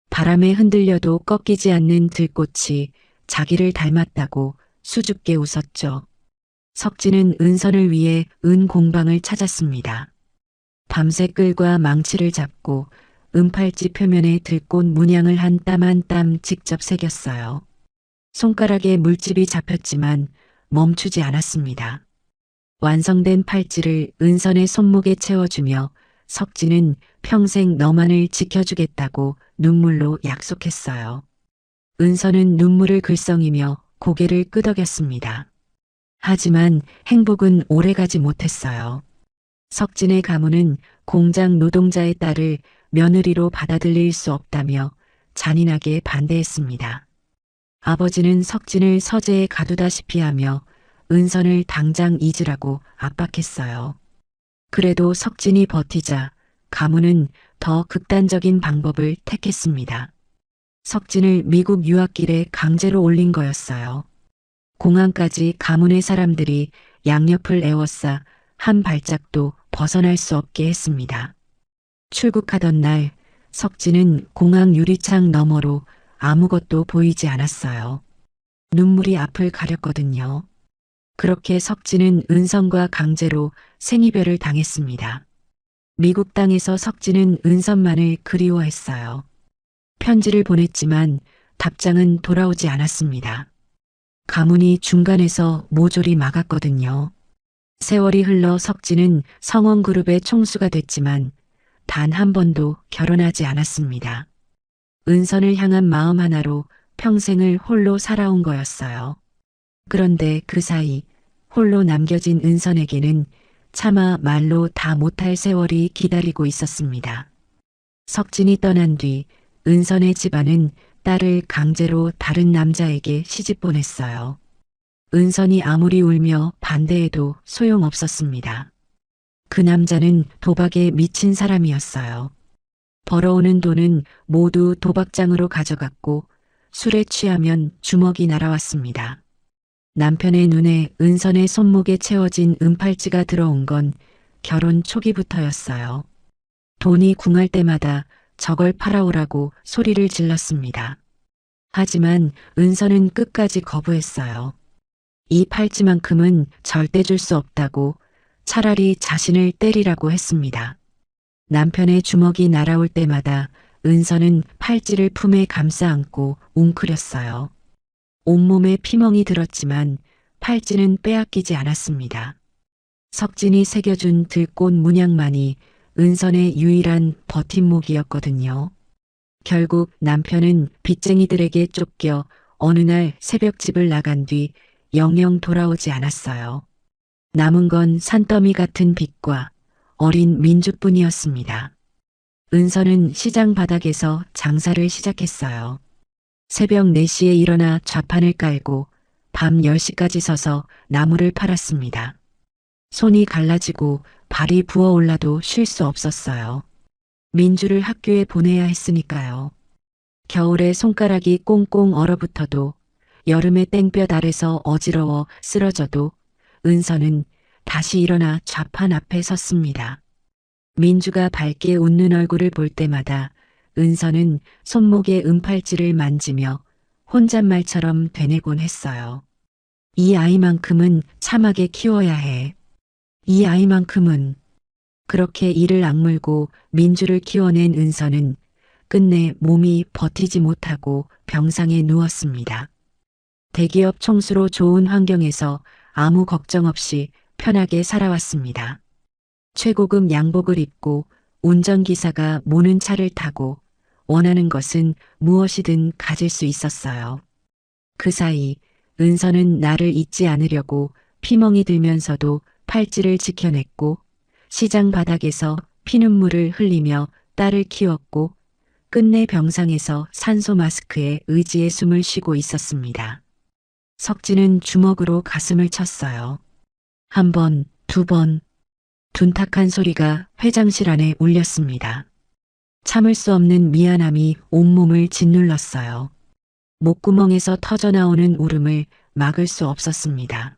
바람에 흔들려도 꺾이지 않는 들꽃이 자기를 닮았다고 수줍게 웃었죠. 석진은 은선을 위해 은 공방을 찾았습니다. 밤새 끌과 망치를 잡고 은팔찌 표면에 들꽃 문양을 한 땀 한 땀 직접 새겼어요. 손가락에 물집이 잡혔지만 멈추지 않았습니다. 완성된 팔찌를 은선의 손목에 채워주며 석진은 평생 너만을 지켜주겠다고 눈물로 약속했어요. 은선은 눈물을 글썽이며 고개를 끄덕였습니다. 하지만 행복은 오래가지 못했어요. 석진의 가문은 공장 노동자의 딸을 며느리로 받아들일 수 없다며 잔인하게 반대했습니다. 아버지는 석진을 서재에 가두다시피 하며 은선을 당장 잊으라고 압박했어요. 그래도 석진이 버티자 가문은 더 극단적인 방법을 택했습니다. 석진을 미국 유학길에 강제로 올린 거였어요. 공항까지 가문의 사람들이 양옆을 에워싸 한 발짝도 벗어날 수 없게 했습니다. 출국하던 날 석진은 공항 유리창 너머로 아무것도 보이지 않았어요. 눈물이 앞을 가렸거든요. 그렇게 석진은 은선과 강제로 생이별을 당했습니다. 미국 땅에서 석진은 은선만을 그리워했어요. 편지를 보냈지만 답장은 돌아오지 않았습니다. 가문이 중간에서 모조리 막았거든요. 세월이 흘러 석진은 성원그룹의 총수가 됐지만 단 한 번도 결혼하지 않았습니다. 은선을 향한 마음 하나로 평생을 홀로 살아온 거였어요. 그런데 그 사이 홀로 남겨진 은선에게는 차마 말로 다 못할 세월이 기다리고 있었습니다. 석진이 떠난 뒤 은선의 집안은 딸을 강제로 다른 남자에게 시집 보냈어요. 은선이 아무리 울며 반대해도 소용없었습니다. 그 남자는 도박에 미친 사람이었어요. 벌어오는 돈은 모두 도박장으로 가져갔고 술에 취하면 주먹이 날아왔습니다. 남편의 눈에 은선의 손목에 채워진 은팔찌가 들어온 건 결혼 초기부터였어요. 돈이 궁할 때마다 저걸 팔아오라고 소리를 질렀습니다. 하지만 은서는 끝까지 거부했어요. 이 팔찌만큼은 절대 줄 수 없다고 차라리 자신을 때리라고 했습니다. 남편의 주먹이 날아올 때마다 은서는 팔찌를 품에 감싸 안고 웅크렸어요. 온몸에 피멍이 들었지만 팔찌는 빼앗기지 않았습니다. 석진이 새겨준 들꽃 문양만이 은선의 유일한 버팀목이었거든요. 결국 남편은 빚쟁이들에게 쫓겨 어느 날 새벽집을 나간 뒤 영영 돌아오지 않았어요. 남은 건 산더미 같은 빚과 어린 민주뿐이었습니다. 은서는 시장 바닥에서 장사를 시작했어요. 새벽 4시에 일어나 좌판을 깔고 밤 10시까지 서서 나무를 팔았습니다. 손이 갈라지고 발이 부어올라도 쉴 수 없었어요. 민주를 학교에 보내야 했으니까요. 겨울에 손가락이 꽁꽁 얼어붙어도 여름에 땡볕 아래서 어지러워 쓰러져도 은서는 다시 일어나 좌판 앞에 섰습니다. 민주가 밝게 웃는 얼굴을 볼 때마다 은서는 손목에 은팔찌를 만지며 혼잣말처럼 되뇌곤 했어요. 이 아이만큼은 참하게 키워야 해. 이 아이만큼은. 그렇게 이를 악물고 민주를 키워낸 은서는 끝내 몸이 버티지 못하고 병상에 누웠습니다. 대기업 총수로 좋은 환경에서 아무 걱정 없이 편하게 살아왔습니다. 최고급 양복을 입고 운전기사가 모는 차를 타고 원하는 것은 무엇이든 가질 수 있었어요. 그 사이 은서는 나를 잊지 않으려고 피멍이 들면서도 팔찌를 지켜냈고 시장 바닥에서 피눈물을 흘리며 딸을 키웠고 끝내 병상에서 산소 마스크에 의지의 숨을 쉬고 있었습니다. 석진은 주먹으로 가슴을 쳤어요. 1번, 2번. 둔탁한 소리가 회장실 안에 울렸습니다. 참을 수 없는 미안함이 온몸을 짓눌렀어요. 목구멍에서 터져나오는 울음을 막을 수 없었습니다.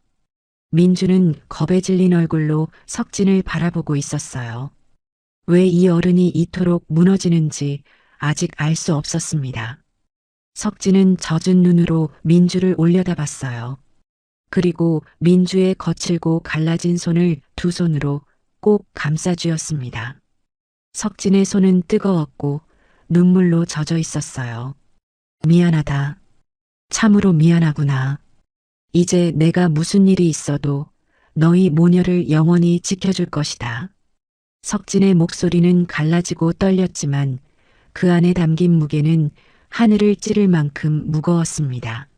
민주는 겁에 질린 얼굴로 석진을 바라보고 있었어요. 왜 이 어른이 이토록 무너지는지 아직 알 수 없었습니다. 석진은 젖은 눈으로 민주를 올려다봤어요. 그리고 민주의 거칠고 갈라진 손을 두 손으로 꼭 감싸쥐었습니다. 석진의 손은 뜨거웠고 눈물로 젖어 있었어요. 미안하다. 참으로 미안하구나. 이제 내가 무슨 일이 있어도 너희 모녀를 영원히 지켜줄 것이다. 석진의 목소리는 갈라지고 떨렸지만 그 안에 담긴 무게는 하늘을 찌를 만큼 무거웠습니다.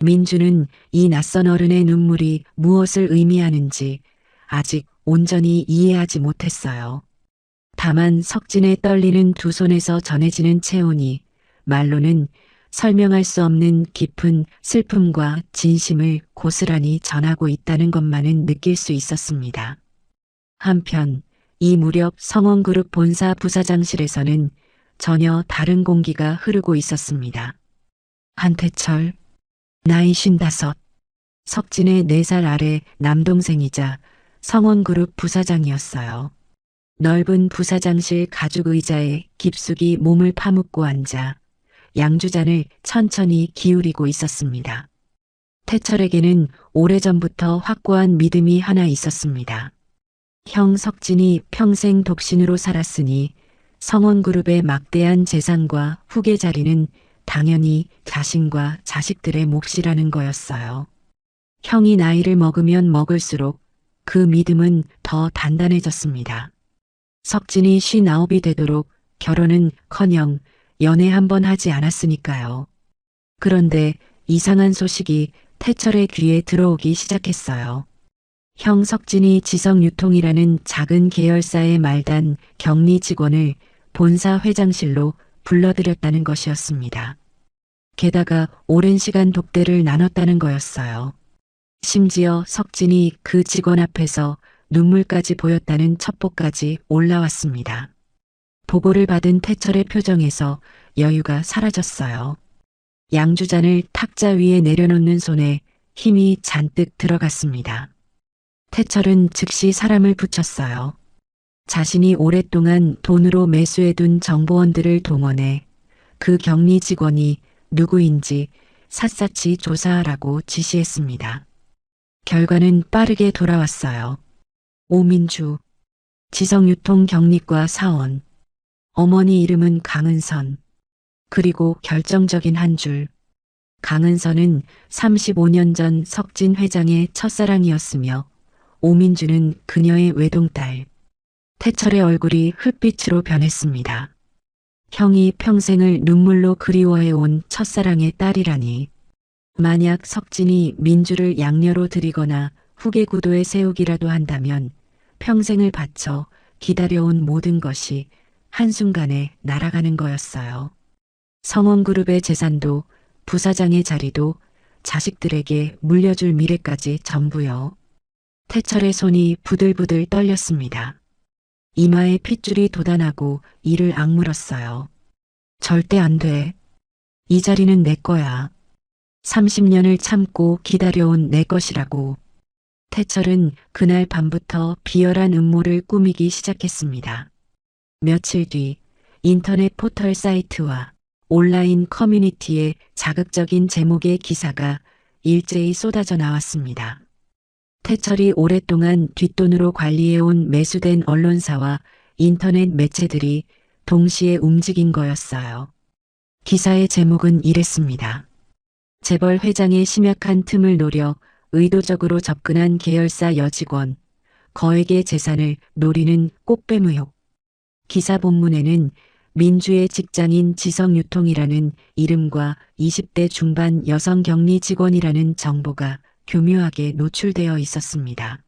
민주는 이 낯선 어른의 눈물이 무엇을 의미하는지 아직 온전히 이해하지 못했어요. 다만 석진의 떨리는 두 손에서 전해지는 체온이 말로는 설명할 수 없는 깊은 슬픔과 진심을 고스란히 전하고 있다는 것만은 느낄 수 있었습니다. 한편 이 무렵 성원그룹 본사 부사장실에서는 전혀 다른 공기가 흐르고 있었습니다. 한태철, 나이 55, 석진의 4살 아래 남동생이자 성원그룹 부사장이었어요. 넓은 부사장실 가죽 의자에 깊숙이 몸을 파묻고 앉아 양주잔을 천천히 기울이고 있었습니다. 태철에게는 오래전부터 확고한 믿음이 하나 있었습니다. 형 석진이 평생 독신으로 살았으니 성원그룹의 막대한 재산과 후계 자리는 당연히 자신과 자식들의 몫이라는 거였어요. 형이 나이를 먹으면 먹을수록 그 믿음은 더 단단해졌습니다. 석진이 59이 되도록 결혼은커녕 연애 한 번 하지 않았으니까요. 그런데 이상한 소식이 태철의 귀에 들어오기 시작했어요. 형 석진이 지성유통이라는 작은 계열사의 말단 격리 직원을 본사 회장실로 불러들였다는 것이었습니다. 게다가 오랜 시간 독대를 나눴다는 거였어요. 심지어 석진이 그 직원 앞에서 눈물까지 보였다는 첩보까지 올라왔습니다. 보고를 받은 태철의 표정에서 여유가 사라졌어요. 양주잔을 탁자 위에 내려놓는 손에 힘이 잔뜩 들어갔습니다. 태철은 즉시 사람을 붙였어요. 자신이 오랫동안 돈으로 매수해둔 정보원들을 동원해 그 격리 직원이 누구인지 샅샅이 조사하라고 지시했습니다. 결과는 빠르게 돌아왔어요. 오민주, 지성유통 경리과 사원, 어머니 이름은 강은선, 그리고 결정적인 한 줄. 강은선은 35년 전 석진 회장의 첫사랑이었으며 오민주는 그녀의 외동딸. 태철의 얼굴이 흙빛으로 변했습니다. 형이 평생을 눈물로 그리워해온 첫사랑의 딸이라니. 만약 석진이 민주를 양녀로 들이거나 후계 구도에 세우기라도 한다면 평생을 바쳐 기다려온 모든 것이 한순간에 날아가는 거였어요. 성원그룹의 재산도 부사장의 자리도 자식들에게 물려줄 미래까지 전부요. 태철의 손이 부들부들 떨렸습니다. 이마에 핏줄이 돋아나고 이를 악물었어요. 절대 안 돼. 이 자리는 내 거야. 30년을 참고 기다려온 내 것이라고. 태철은 그날 밤부터 비열한 음모를 꾸미기 시작했습니다. 며칠 뒤 인터넷 포털 사이트와 온라인 커뮤니티에 자극적인 제목의 기사가 일제히 쏟아져 나왔습니다. 태철이 오랫동안 뒷돈으로 관리해온 매수된 언론사와 인터넷 매체들이 동시에 움직인 거였어요. 기사의 제목은 이랬습니다. 재벌 회장의 심약한 틈을 노려 의도적으로 접근한 계열사 여직원, 거액의 재산을 노리는 꽃뱀 의혹. 기사 본문에는 민주의 직장인 지성유통이라는 이름과 20대 중반 여성 격리 직원이라는 정보가 교묘하게 노출되어 있었습니다.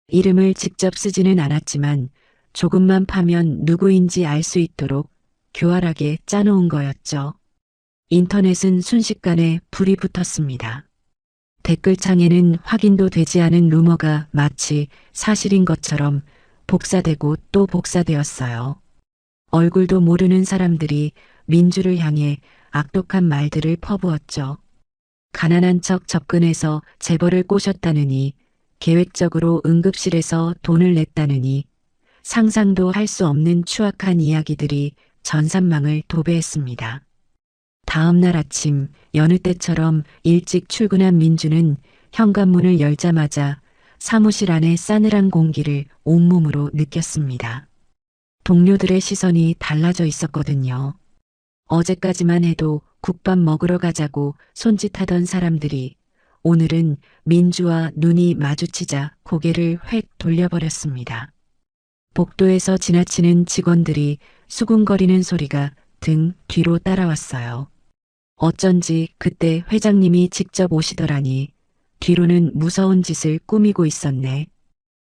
이름을 직접 쓰지는 않았지만 조금만 파면 누구인지 알 수 있도록 교활하게 짜놓은 거였죠. 인터넷은 순식간에 불이 붙었습니다. 댓글창에는 확인도 되지 않은 루머가 마치 사실인 것처럼 복사되고 또 복사되었어요. 얼굴도 모르는 사람들이 민주를 향해 악독한 말들을 퍼부었죠. 가난한 척 접근해서 재벌을 꼬셨다느니, 계획적으로 응급실에서 돈을 냈다느니, 상상도 할 수 없는 추악한 이야기들이 전산망을 도배했습니다. 다음 날 아침 여느 때처럼 일찍 출근한 민주는 현관문을 열자마자 사무실 안의 싸늘한 공기를 온몸으로 느꼈습니다. 동료들의 시선이 달라져 있었거든요. 어제까지만 해도 국밥 먹으러 가자고 손짓하던 사람들이 오늘은 민주와 눈이 마주치자 고개를 획 돌려버렸습니다. 복도에서 지나치는 직원들이 수군거리는 소리가 등 뒤로 따라왔어요. 어쩐지 그때 회장님이 직접 오시더라니. 뒤로는 무서운 짓을 꾸미고 있었네.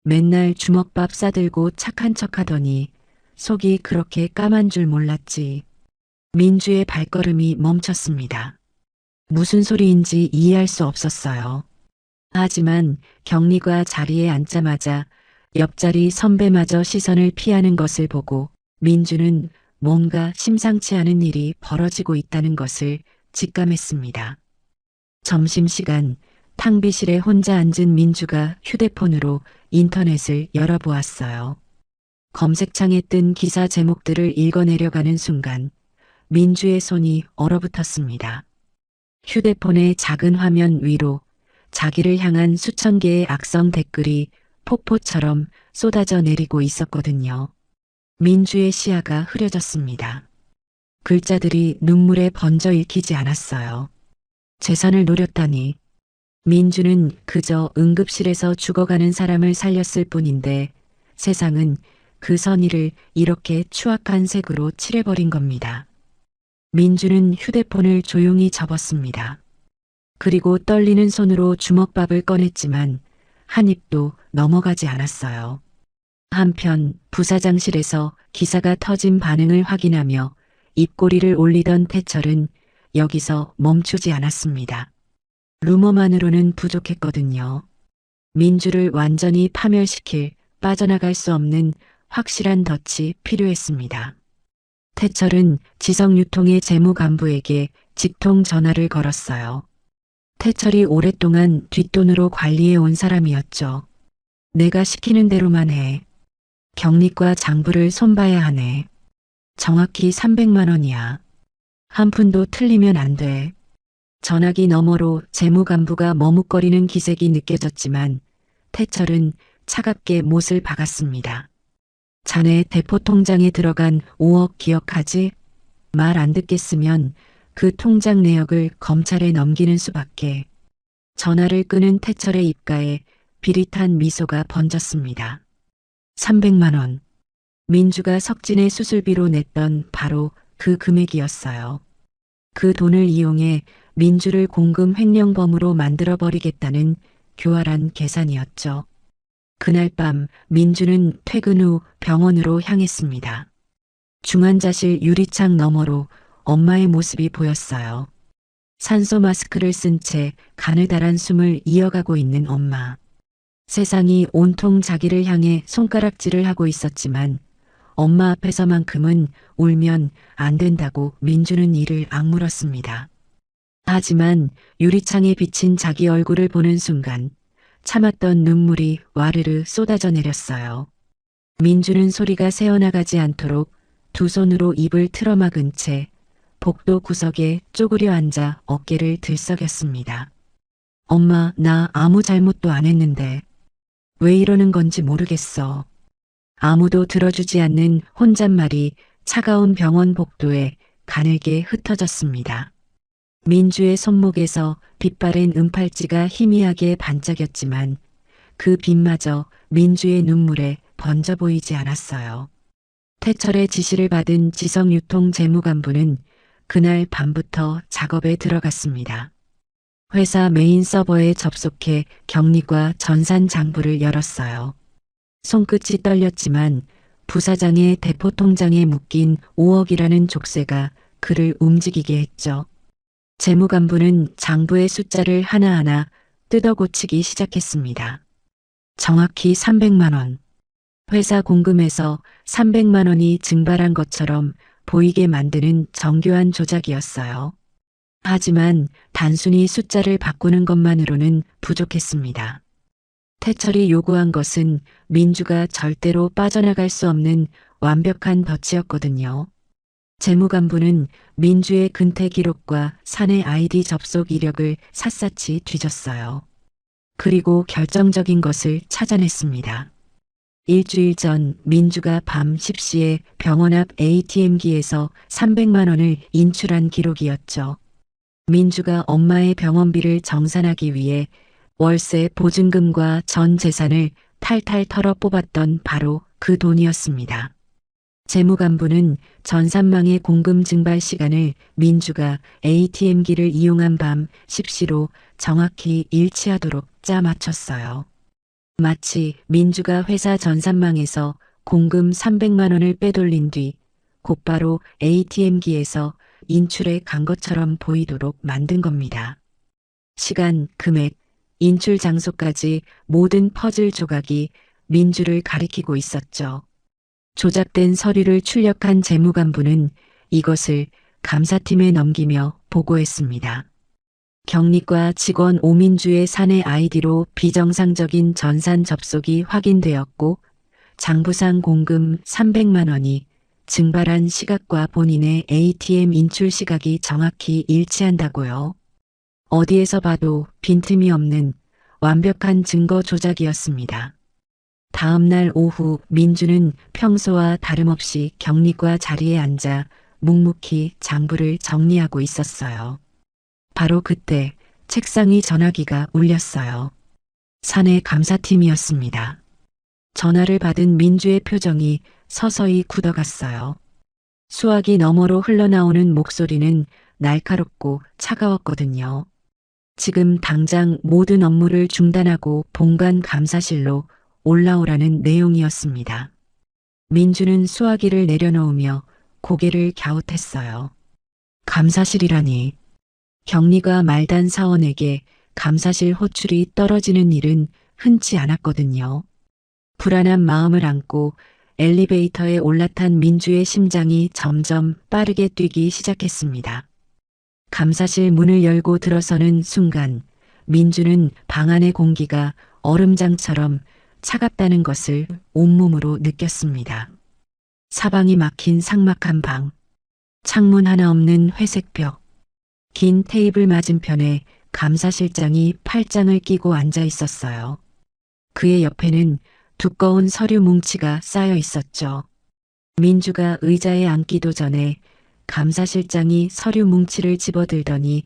맨날 주먹밥 싸들고 착한 척하더니 속이 그렇게 까만 줄 몰랐지. 민주의 발걸음이 멈췄습니다. 무슨 소리인지 이해할 수 없었어요. 하지만 격리과 자리에 앉자마자 옆자리 선배마저 시선을 피하는 것을 보고 민주는 뭔가 심상치 않은 일이 벌어지고 있다는 것을 직감했습니다. 점심시간 탕비실에 혼자 앉은 민주가 휴대폰으로 인터넷을 열어보았어요. 검색창에 뜬 기사 제목들을 읽어내려가는 순간 민주의 손이 얼어붙었습니다. 휴대폰의 작은 화면 위로 자기를 향한 수천 개의 악성 댓글이 폭포처럼 쏟아져 내리고 있었거든요. 민주의 시야가 흐려졌습니다. 글자들이 눈물에 번져 읽히지 않았어요. 재산을 노렸다니. 민주는 그저 응급실에서 죽어가는 사람을 살렸을 뿐인데 세상은 그 선의를 이렇게 추악한 색으로 칠해버린 겁니다. 민주는 휴대폰을 조용히 접었습니다. 그리고 떨리는 손으로 주먹밥을 꺼냈지만 한 입도 넘어가지 않았어요. 한편 부사장실에서 기사가 터진 반응을 확인하며 입꼬리를 올리던 태철은 여기서 멈추지 않았습니다. 루머만으로는 부족했거든요. 민주를 완전히 파멸시킬 빠져나갈 수 없는 확실한 덫이 필요했습니다. 태철은 지성유통의 재무간부에게 직통 전화를 걸었어요. 태철이 오랫동안 뒷돈으로 관리해온 사람이었죠. 내가 시키는 대로만 해. 격리과 장부를 손봐야 하네. 정확히 300만 원이야. 한 푼도 틀리면 안 돼. 전화기 너머로 재무간부가 머뭇거리는 기색이 느껴졌지만 태철은 차갑게 못을 박았습니다. 자네 대포통장에 들어간 5억 기억하지? 말 안 듣겠으면 그 통장 내역을 검찰에 넘기는 수밖에. 전화를 끄는 태철의 입가에 비릿한 미소가 번졌습니다. 300만 원. 민주가 석진의 수술비로 냈던 바로 그 금액이었어요. 그 돈을 이용해 민주를 공금 횡령범으로 만들어버리겠다는 교활한 계산이었죠. 그날 밤 민주는 퇴근 후 병원으로 향했습니다. 중환자실 유리창 너머로 엄마의 모습이 보였어요. 산소 마스크를 쓴 채 가느다란 숨을 이어가고 있는 엄마. 세상이 온통 자기를 향해 손가락질을 하고 있었지만 엄마 앞에서만큼은 울면 안 된다고 민주는 이를 악물었습니다. 하지만 유리창에 비친 자기 얼굴을 보는 순간 참았던 눈물이 와르르 쏟아져 내렸어요. 민주는 소리가 새어나가지 않도록 두 손으로 입을 틀어막은 채 복도 구석에 쪼그려 앉아 어깨를 들썩였습니다. 엄마, 나 아무 잘못도 안 했는데 왜 이러는 건지 모르겠어. 아무도 들어주지 않는 혼잣말이 차가운 병원 복도에 가늘게 흩어졌습니다. 민주의 손목에서 빛바랜 은팔찌가 희미하게 반짝였지만 그 빛마저 민주의 눈물에 번져 보이지 않았어요. 태철의 지시를 받은 지성유통재무관부는 그날 밤부터 작업에 들어갔습니다. 회사 메인 서버에 접속해 격리과 전산 장부를 열었어요. 손끝이 떨렸지만 부사장의 대포통장에 묶인 5억이라는 족쇄가 그를 움직이게 했죠. 재무관부는 장부의 숫자를 하나하나 뜯어고치기 시작했습니다. 정확히 300만 원. 회사 공금에서 300만 원이 증발한 것처럼 보이게 만드는 정교한 조작이었어요. 하지만 단순히 숫자를 바꾸는 것만으로는 부족했습니다. 태철이 요구한 것은 민주가 절대로 빠져나갈 수 없는 완벽한 덫이었거든요. 재무관부는 민주의 근태 기록과 사내 아이디 접속 이력을 샅샅이 뒤졌어요. 그리고 결정적인 것을 찾아냈습니다. 일주일 전 민주가 밤 10시에 병원 앞 ATM기에서 300만 원을 인출한 기록이었죠. 민주가 엄마의 병원비를 정산하기 위해 월세 보증금과 전 재산을 탈탈 털어 뽑았던 바로 그 돈이었습니다. 재무관부는 전산망의 공금 증발 시간을 민주가 ATM기를 이용한 밤 10시로 정확히 일치하도록 짜 맞췄어요. 마치 민주가 회사 전산망에서 공금 300만 원을 빼돌린 뒤 곧바로 ATM기에서 인출에 간 것처럼 보이도록 만든 겁니다. 시간, 금액, 인출 장소까지 모든 퍼즐 조각이 민주를 가리키고 있었죠. 조작된 서류를 출력한 재무관부는 이것을 감사팀에 넘기며 보고했습니다. 격리과 직원 오민주의 사내 아이디로 비정상적인 전산 접속이 확인되었고 장부상 공금 300만 원이 증발한 시각과 본인의 ATM 인출 시각이 정확히 일치한다고요. 어디에서 봐도 빈틈이 없는 완벽한 증거 조작이었습니다. 다음 날 오후 민주는 평소와 다름없이 격리과 자리에 앉아 묵묵히 장부를 정리하고 있었어요. 바로 그때 책상위 전화기가 울렸어요. 사내 감사팀이었습니다. 전화를 받은 민주의 표정이 서서히 굳어갔어요. 수화기 너머로 흘러나오는 목소리는 날카롭고 차가웠거든요. 지금 당장 모든 업무를 중단하고 본관 감사실로 올라오라는 내용이었습니다. 민주는 수화기를 내려놓으며 고개를 갸웃했어요. 감사실이라니. 격리가 말단 사원에게 감사실 호출이 떨어지는 일은 흔치 않았거든요. 불안한 마음을 안고 엘리베이터에 올라탄 민주의 심장이 점점 빠르게 뛰기 시작했습니다. 감사실 문을 열고 들어서는 순간 민주는 방 안의 공기가 얼음장처럼 차갑다는 것을 온몸으로 느꼈습니다. 사방이 막힌 삭막한 방. 창문 하나 없는 회색 벽. 긴 테이블 맞은편에 감사실장이 팔짱을 끼고 앉아 있었어요. 그의 옆에는 두꺼운 서류 뭉치가 쌓여 있었죠. 민주가 의자에 앉기도 전에 감사실장이 서류 뭉치를 집어들더니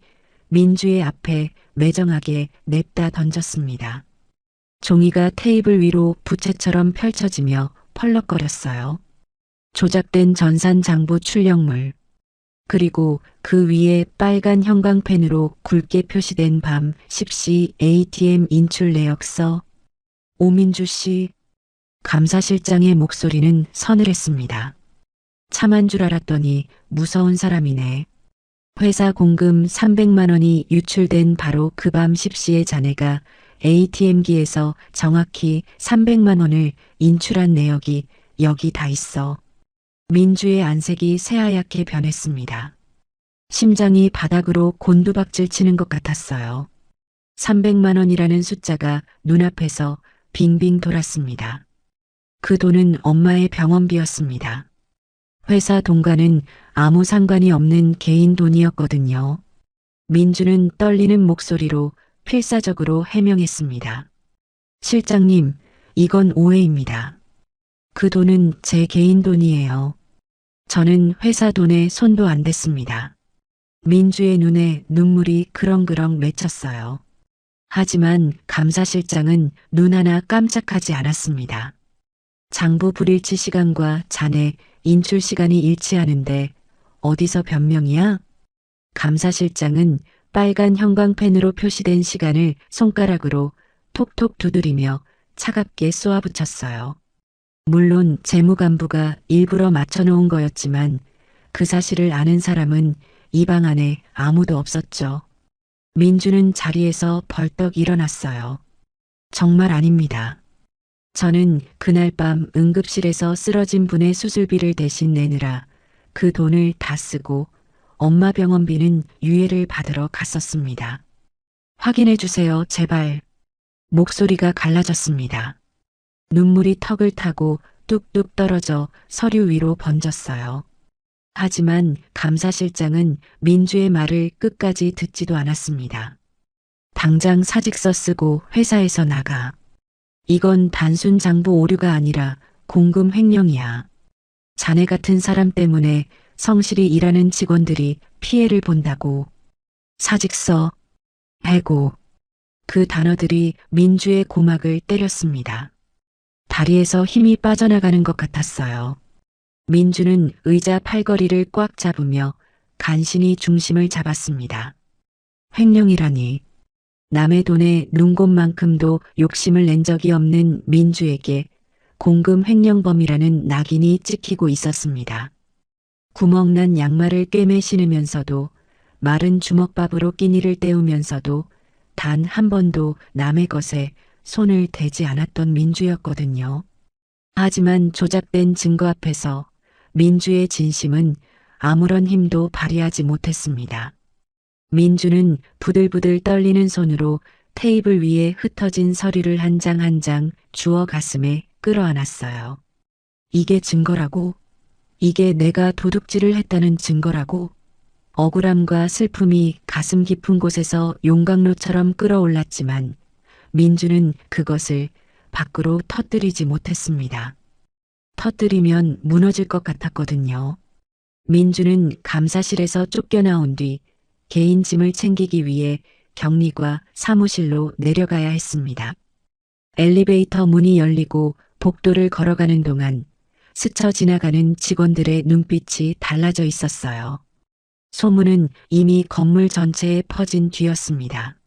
민주의 앞에 매정하게 냅다 던졌습니다. 종이가 테이블 위로 부채처럼 펼쳐지며 펄럭거렸어요. 조작된 전산장부 출력물. 그리고 그 위에 빨간 형광펜으로 굵게 표시된 밤 10시 ATM 인출 내역서. 오민주 씨. 감사실장의 목소리는 서늘했습니다. 참한 줄 알았더니 무서운 사람이네. 회사 공금 300만 원이 유출된 바로 그 밤 10시에 자네가 ATM기에서 정확히 300만 원을 인출한 내역이 여기 다 있어. 민주의 안색이 새하얗게 변했습니다. 심장이 바닥으로 곤두박질 치는 것 같았어요. 300만 원이라는 숫자가 눈앞에서 빙빙 돌았습니다. 그 돈은 엄마의 병원비였습니다. 회사 돈과는 아무 상관이 없는 개인 돈이었거든요. 민주는 떨리는 목소리로 필사적으로 해명했습니다. 실장님, 이건 오해입니다. 그 돈은 제 개인 돈이에요. 저는 회사 돈에 손도 안 댔습니다. 민주의 눈에 눈물이 그렁그렁 맺혔어요. 하지만 감사실장은 눈 하나 깜짝하지 않았습니다. 장부 불일치 시간과 자네 인출 시간이 일치하는데 어디서 변명이야? 감사실장은 빨간 형광펜으로 표시된 시간을 손가락으로 톡톡 두드리며 차갑게 쏘아붙였어요. 물론 재무간부가 일부러 맞춰놓은 거였지만 그 사실을 아는 사람은 이 방 안에 아무도 없었죠. 민주는 자리에서 벌떡 일어났어요. 정말 아닙니다. 저는 그날 밤 응급실에서 쓰러진 분의 수술비를 대신 내느라 그 돈을 다 쓰고 엄마 병원비는 유예를 받으러 갔었습니다. 확인해 주세요, 제발. 목소리가 갈라졌습니다. 눈물이 턱을 타고 뚝뚝 떨어져 서류 위로 번졌어요. 하지만 감사실장은 민주의 말을 끝까지 듣지도 않았습니다. 당장 사직서 쓰고 회사에서 나가. 이건 단순 장부 오류가 아니라 공금 횡령이야. 자네 같은 사람 때문에 성실히 일하는 직원들이 피해를 본다고. 사직서, 해고. 그 단어들이 민주의 고막을 때렸습니다. 다리에서 힘이 빠져나가는 것 같았어요. 민주는 의자 팔걸이를 꽉 잡으며 간신히 중심을 잡았습니다. 횡령이라니. 남의 돈에 눈곱만큼도 욕심을 낸 적이 없는 민주에게 공금 횡령범이라는 낙인이 찍히고 있었습니다. 구멍난 양말을 꿰매 신으면서도 마른 주먹밥으로 끼니를 때우면서도 단 한 번도 남의 것에 손을 대지 않았던 민주였거든요. 하지만 조작된 증거 앞에서 민주의 진심은 아무런 힘도 발휘하지 못했습니다. 민주는 부들부들 떨리는 손으로 테이블 위에 흩어진 서류를 한 장 한 장 주워 가슴에 끌어안았어요. 이게 증거라고? 이게 내가 도둑질을 했다는 증거라고? 억울함과 슬픔이 가슴 깊은 곳에서 용광로처럼 끓어올랐지만 민주는 그것을 밖으로 터뜨리지 못했습니다. 터뜨리면 무너질 것 같았거든요. 민주는 감사실에서 쫓겨나온 뒤 개인 짐을 챙기기 위해 격리과 사무실로 내려가야 했습니다. 엘리베이터 문이 열리고 복도를 걸어가는 동안 스쳐 지나가는 직원들의 눈빛이 달라져 있었어요. 소문은 이미 건물 전체에 퍼진 뒤였습니다.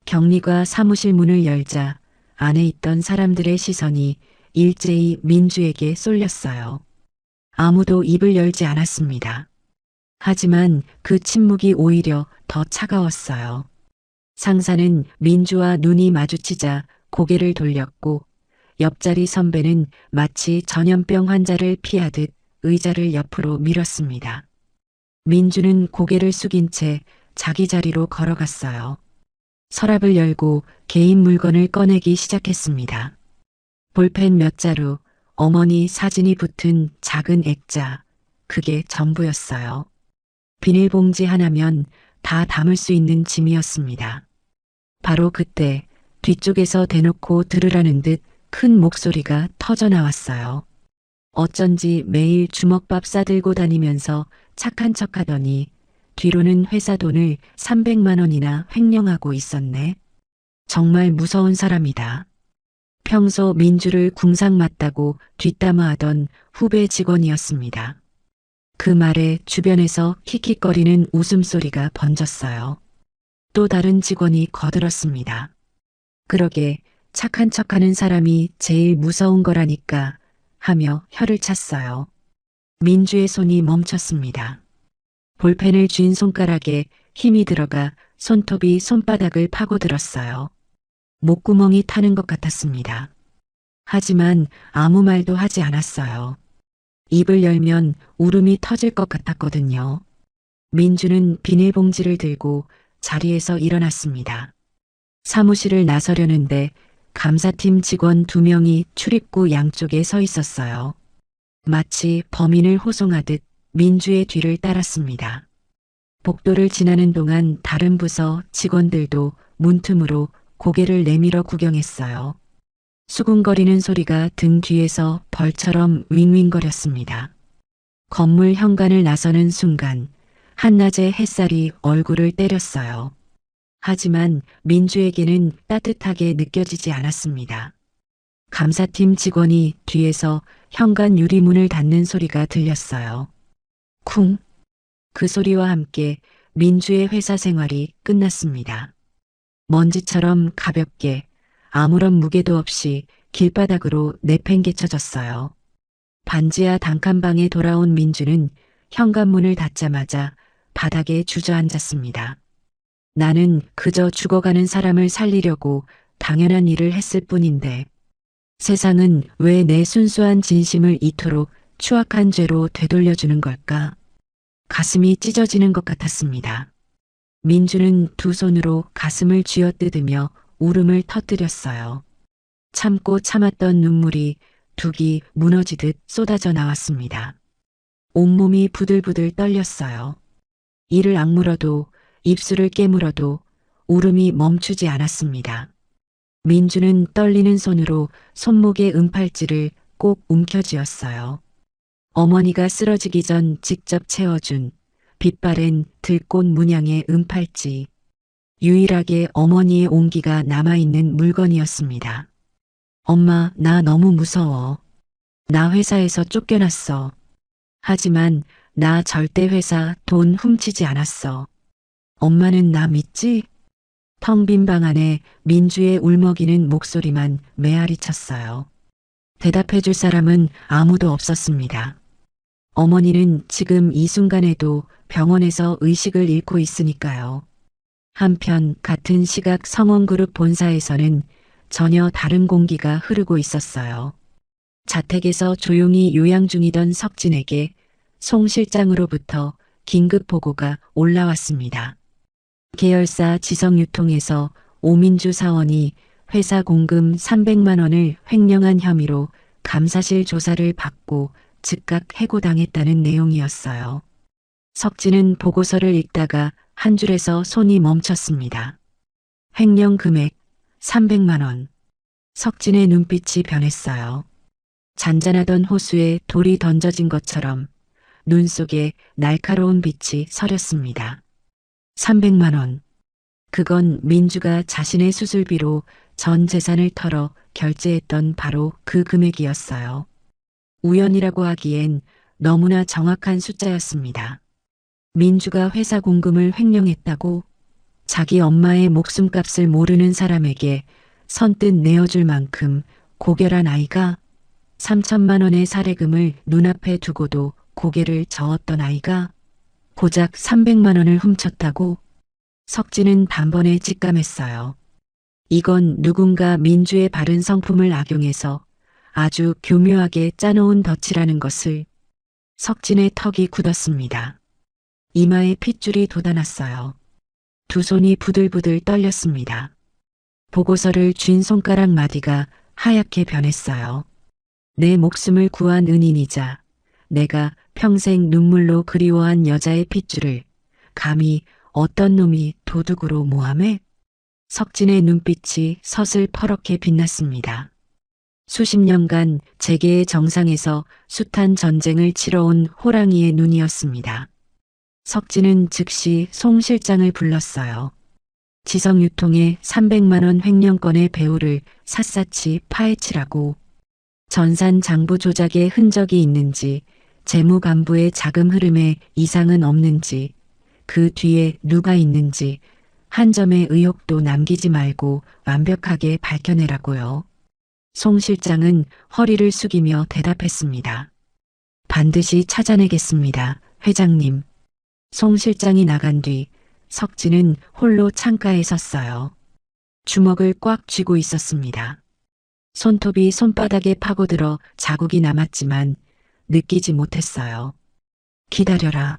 격리과 사무실 문을 열자 안에 있던 사람들의 시선이 일제히 민주에게 쏠렸어요. 아무도 입을 열지 않았습니다. 하지만 그 침묵이 오히려 더 차가웠어요. 상사는 민주와 눈이 마주치자 고개를 돌렸고 옆자리 선배는 마치 전염병 환자를 피하듯 의자를 옆으로 밀었습니다. 민주는 고개를 숙인 채 자기 자리로 걸어갔어요. 서랍을 열고 개인 물건을 꺼내기 시작했습니다. 볼펜 몇 자루, 어머니 사진이 붙은 작은 액자, 그게 전부였어요. 비닐봉지 하나면 다 담을 수 있는 짐이었습니다. 바로 그때 뒤쪽에서 대놓고 들으라는 듯 큰 목소리가 터져 나왔어요. 어쩐지 매일 주먹밥 싸들고 다니면서 착한 척하더니 뒤로는 회사 돈을 300만 원이나 횡령하고 있었네. 정말 무서운 사람이다. 평소 민주를 궁상맞다고 뒷담화하던 후배 직원이었습니다. 그 말에 주변에서 킥킥거리는 웃음소리가 번졌어요. 또 다른 직원이 거들었습니다. 그러게 착한 척하는 사람이 제일 무서운 거라니까 하며 혀를 찼어요. 민주의 손이 멈췄습니다. 볼펜을 쥔 손가락에 힘이 들어가 손톱이 손바닥을 파고들었어요. 목구멍이 타는 것 같았습니다. 하지만 아무 말도 하지 않았어요. 입을 열면 울음이 터질 것 같았거든요. 민주는 비닐봉지를 들고 자리에서 일어났습니다. 사무실을 나서려는데 감사팀 직원 2명이 출입구 양쪽에 서 있었어요. 마치 범인을 호송하듯 민주의 뒤를 따랐습니다. 복도를 지나는 동안 다른 부서 직원들도 문틈으로 고개를 내밀어 구경했어요. 수군거리는 소리가 등 뒤에서 벌처럼 윙윙거렸습니다. 건물 현관을 나서는 순간 한낮의 햇살이 얼굴을 때렸어요. 하지만 민주에게는 따뜻하게 느껴지지 않았습니다. 감사팀 직원이 뒤에서 현관 유리문을 닫는 소리가 들렸어요. 쿵! 그 소리와 함께 민주의 회사 생활이 끝났습니다. 먼지처럼 가볍게 아무런 무게도 없이 길바닥으로 내팽개쳐졌어요. 반지하 단칸방에 돌아온 민주는 현관문을 닫자마자 바닥에 주저앉았습니다. 나는 그저 죽어가는 사람을 살리려고 당연한 일을 했을 뿐인데 세상은 왜 내 순수한 진심을 이토록 추악한 죄로 되돌려주는 걸까? 가슴이 찢어지는 것 같았습니다. 민주는 두 손으로 가슴을 쥐어뜯으며 울음을 터뜨렸어요. 참고 참았던 눈물이 둑이 무너지듯 쏟아져 나왔습니다. 온몸이 부들부들 떨렸어요. 이를 악물어도 입술을 깨물어도 울음이 멈추지 않았습니다. 민주는 떨리는 손으로 손목의 은팔찌를 꼭 움켜쥐었어요. 어머니가 쓰러지기 전 직접 채워준 빛바랜 들꽃 문양의 은팔찌. 유일하게 어머니의 온기가 남아있는 물건이었습니다. 엄마, 나 너무 무서워. 나 회사에서 쫓겨났어. 하지만 나 절대 회사 돈 훔치지 않았어. 엄마는 나 믿지? 텅 빈 방 안에 민주의 울먹이는 목소리만 메아리 쳤어요. 대답해 줄 사람은 아무도 없었습니다. 어머니는 지금 이 순간에도 병원에서 의식을 잃고 있으니까요. 한편 같은 시각 성원그룹 본사에서는 전혀 다른 공기가 흐르고 있었어요. 자택에서 조용히 요양 중이던 석진에게 송 실장으로부터 긴급 보고가 올라왔습니다. 계열사 지성유통에서 오민주 사원이 회사 공금 300만 원을 횡령한 혐의로 감사실 조사를 받고 즉각 해고당했다는 내용이었어요. 석진은 보고서를 읽다가 한 줄에서 손이 멈췄습니다. 횡령 금액 300만 원. 석진의 눈빛이 변했어요. 잔잔하던 호수에 돌이 던져진 것처럼 눈 속에 날카로운 빛이 서렸습니다. 300만 원. 그건 민주가 자신의 수술비로 전 재산을 털어 결제했던 바로 그 금액이었어요. 우연이라고 하기엔 너무나 정확한 숫자였습니다. 민주가 회사 공금을 횡령했다고 자기 엄마의 목숨값을 모르는 사람에게 선뜻 내어줄 만큼 고결한 아이가 3천만 원의 사례금을 눈앞에 두고도 고개를 저었던 아이가 고작 300만 원을 훔쳤다고? 석진은 단번에 직감했어요. 이건 누군가 민주의 바른 성품을 악용해서 아주 교묘하게 짜놓은 덫이라는 것을. 석진의 턱이 굳었습니다. 이마에 핏줄이 돋아났어요. 두 손이 부들부들 떨렸습니다. 보고서를 쥔 손가락 마디가 하얗게 변했어요. 내 목숨을 구한 은인이자 내가 평생 눈물로 그리워한 여자의 핏줄을 감히 어떤 놈이 도둑으로 모함해? 석진의 눈빛이 서슬퍼렇게 빛났습니다. 수십 년간 재계의 정상에서 숱한 전쟁을 치러온 호랑이의 눈이었습니다. 석진은 즉시 송 실장을 불렀어요. 지성유통의 300만 원 횡령건의 배후를 샅샅이 파헤치라고. 전산 장부 조작의 흔적이 있는지, 재무간부의 자금 흐름에 이상은 없는지, 그 뒤에 누가 있는지 한 점의 의혹도 남기지 말고 완벽하게 밝혀내라고요. 송 실장은 허리를 숙이며 대답했습니다. 반드시 찾아내겠습니다, 회장님. 송 실장이 나간 뒤 석진은 홀로 창가에 섰어요. 주먹을 꽉 쥐고 있었습니다. 손톱이 손바닥에 파고들어 자국이 남았지만 느끼지 못했어요. 기다려라.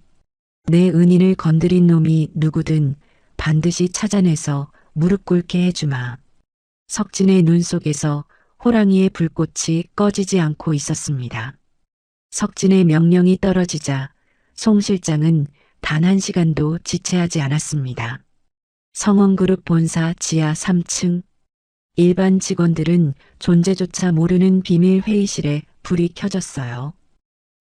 내 은인을 건드린 놈이 누구든 반드시 찾아내서 무릎 꿇게 해주마. 석진의 눈 속에서 호랑이의 불꽃이 꺼지지 않고 있었습니다. 석진의 명령이 떨어지자 송 실장은 단 한 시간도 지체하지 않았습니다. 성원그룹 본사 지하 3층. 일반 직원들은 존재조차 모르는 비밀 회의실에 불이 켜졌어요.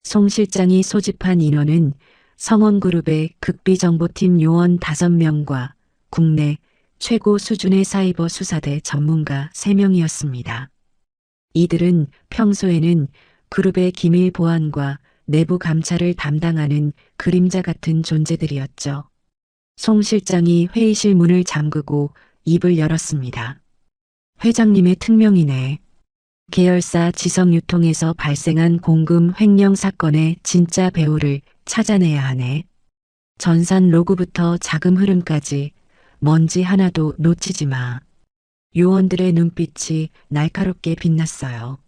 송 실장이 소집한 인원은 성원그룹의 극비정보팀 요원 5명과 국내 최고 수준의 사이버 수사대 전문가 3명이었습니다. 이들은 평소에는 그룹의 기밀 보안과 내부 감찰을 담당하는 그림자 같은 존재들이었죠. 송 실장이 회의실 문을 잠그고 입을 열었습니다. 회장님의 특명이네. 계열사 지성유통에서 발생한 공금 횡령 사건의 진짜 배후를 찾아내야 하네. 전산 로그부터 자금 흐름까지 먼지 하나도 놓치지 마. 요원들의 눈빛이 날카롭게 빛났어요.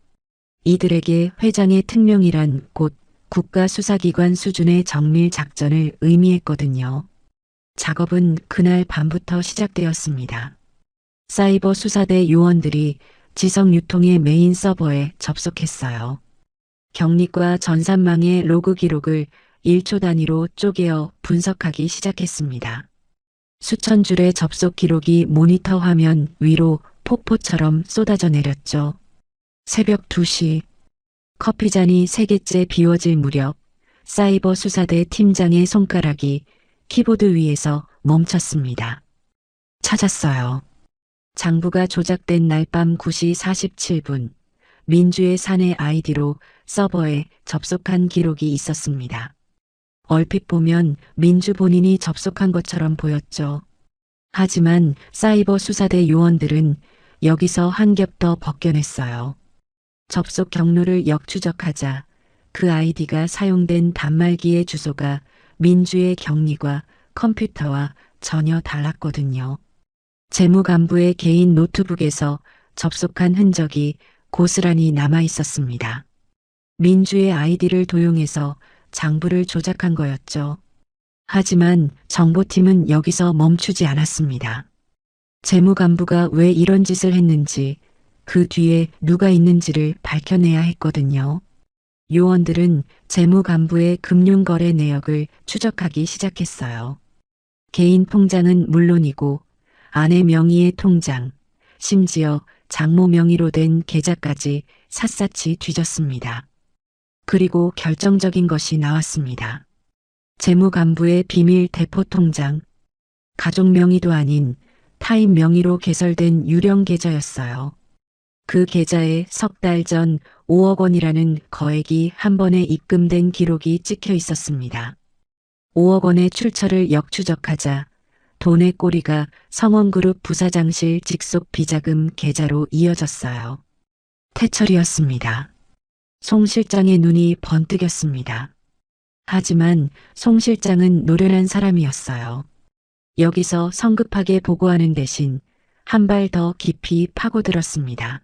이들에게 회장의 특명이란 곧 국가수사기관 수준의 정밀 작전을 의미했거든요. 작업은 그날 밤부터 시작되었습니다. 사이버 수사대 요원들이 지성유통의 메인 서버에 접속했어요. 경리과 전산망의 로그 기록을 1초 단위로 쪼개어 분석하기 시작했습니다. 수천 줄의 접속 기록이 모니터 화면 위로 폭포처럼 쏟아져 내렸죠. 새벽 2시, 커피잔이 3개째 비워질 무렵 사이버 수사대 팀장의 손가락이 키보드 위에서 멈췄습니다. 찾았어요. 장부가 조작된 날 밤 9시 47분, 민주의 사내 아이디로 서버에 접속한 기록이 있었습니다. 얼핏 보면 민주 본인이 접속한 것처럼 보였죠. 하지만 사이버 수사대 요원들은 여기서 한 겹 더 벗겨냈어요. 접속 경로를 역추적하자 그 아이디가 사용된 단말기의 주소가 민주의 격리과 컴퓨터와 전혀 달랐거든요. 재무간부의 개인 노트북에서 접속한 흔적이 고스란히 남아 있었습니다. 민주의 아이디를 도용해서 장부를 조작한 거였죠. 하지만 정보팀은 여기서 멈추지 않았습니다. 재무간부가 왜 이런 짓을 했는지, 그 뒤에 누가 있는지를 밝혀내야 했거든요. 요원들은 재무간부의 금융거래 내역을 추적하기 시작했어요. 개인 통장은 물론이고 아내 명의의 통장, 심지어 장모 명의로 된 계좌까지 샅샅이 뒤졌습니다. 그리고 결정적인 것이 나왔습니다. 재무간부의 비밀 대포 통장, 가족 명의도 아닌 타인 명의로 개설된 유령 계좌였어요. 그 계좌에 석 달 전 5억 원이라는 거액이 한 번에 입금된 기록이 찍혀 있었습니다. 5억 원의 출처를 역추적하자 돈의 꼬리가 성원그룹 부사장실 직속 비자금 계좌로 이어졌어요. 태철이었습니다. 송 실장의 눈이 번뜩였습니다. 하지만 송 실장은 노련한 사람이었어요. 여기서 성급하게 보고하는 대신 한 발 더 깊이 파고들었습니다.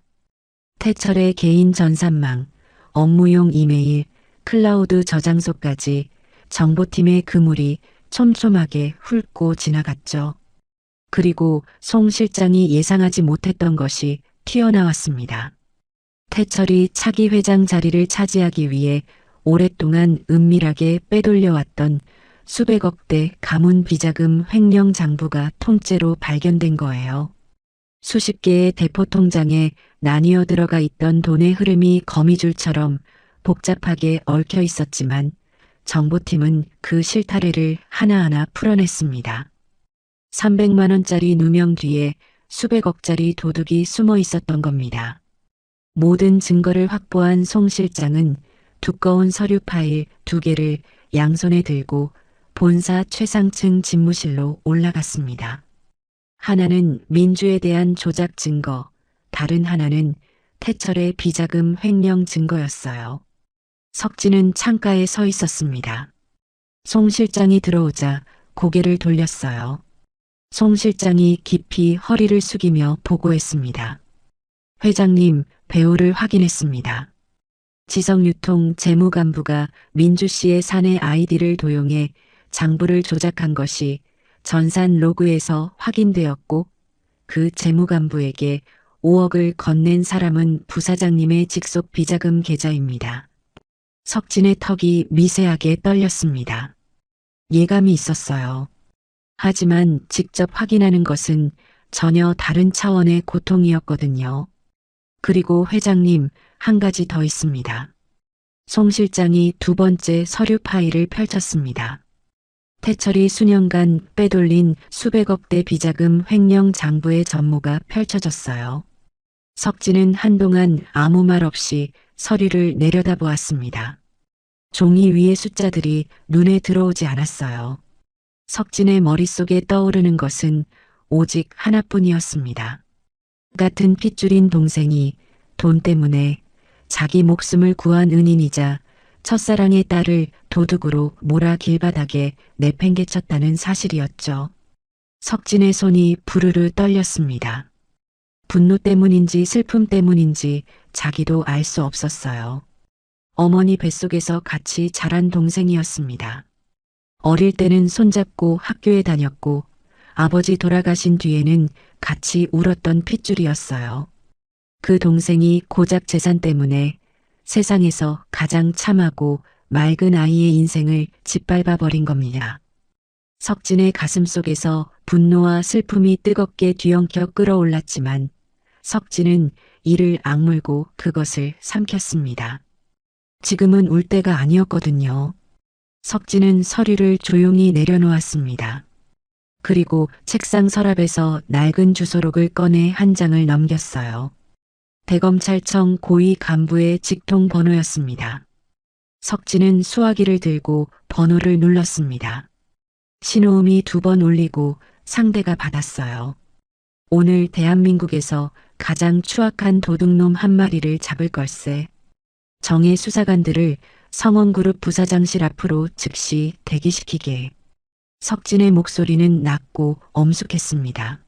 태철의 개인 전산망, 업무용 이메일, 클라우드 저장소까지 정보팀의 그물이 촘촘하게 훑고 지나갔죠. 그리고 송 실장이 예상하지 못했던 것이 튀어나왔습니다. 태철이 차기 회장 자리를 차지하기 위해 오랫동안 은밀하게 빼돌려왔던 수백억 대 가문 비자금 횡령 장부가 통째로 발견된 거예요. 수십 개의 대포 통장에 나뉘어 들어가 있던 돈의 흐름이 거미줄처럼 복잡하게 얽혀 있었지만 정보팀은 그 실타래를 하나하나 풀어냈습니다. 300만 원짜리 누명 뒤에 수백억짜리 도둑이 숨어 있었던 겁니다. 모든 증거를 확보한 송 실장은 두꺼운 서류 파일 2개를 양손에 들고 본사 최상층 집무실로 올라갔습니다. 하나는 민주에 대한 조작 증거, 다른 하나는 태철의 비자금 횡령 증거였어요. 석진은 창가에 서 있었습니다. 송 실장이 들어오자 고개를 돌렸어요. 송 실장이 깊이 허리를 숙이며 보고했습니다. 회장님, 배우를 확인했습니다. 지성유통 재무간부가 민주 씨의 사내 아이디를 도용해 장부를 조작한 것이 전산 로그에서 확인되었고 그 재무간부에게 5억을 건넨 사람은 부사장님의 직속 비자금 계좌입니다. 석진의 턱이 미세하게 떨렸습니다. 예감이 있었어요. 하지만 직접 확인하는 것은 전혀 다른 차원의 고통이었거든요. 그리고 회장님, 한 가지 더 있습니다. 송 실장이 2번째 서류 파일을 펼쳤습니다. 태철이 수년간 빼돌린 수백억 대 비자금 횡령 장부의 전모가 펼쳐졌어요. 석진은 한동안 아무 말 없이 서류를 내려다보았습니다. 종이 위의 숫자들이 눈에 들어오지 않았어요. 석진의 머릿속에 떠오르는 것은 오직 하나뿐이었습니다. 같은 핏줄인 동생이 돈 때문에 자기 목숨을 구한 은인이자 첫사랑의 딸을 도둑으로 몰아 길바닥에 내팽개쳤다는 사실이었죠. 석진의 손이 부르르 떨렸습니다. 분노 때문인지 슬픔 때문인지 자기도 알 수 없었어요. 어머니 뱃속에서 같이 자란 동생이었습니다. 어릴 때는 손잡고 학교에 다녔고 아버지 돌아가신 뒤에는 같이 울었던 핏줄이었어요. 그 동생이 고작 재산 때문에 세상에서 가장 참하고 맑은 아이의 인생을 짓밟아 버린 겁니다. 석진의 가슴 속에서 분노와 슬픔이 뜨겁게 뒤엉켜 끓어올랐지만 석진은 이를 악물고 그것을 삼켰습니다. 지금은 울 때가 아니었거든요. 석진은 서류를 조용히 내려놓았습니다. 그리고 책상 서랍에서 낡은 주소록을 꺼내 한 장을 넘겼어요. 대검찰청 고위 간부의 직통 번호였습니다. 석진은 수화기를 들고 번호를 눌렀습니다. 신호음이 2번 울리고 상대가 받았어요. 오늘 대한민국에서 가장 추악한 도둑놈 한 마리를 잡을 걸세. 정의 수사관들을 성원그룹 부사장실 앞으로 즉시 대기시키게. 석진의 목소리는 낮고 엄숙했습니다.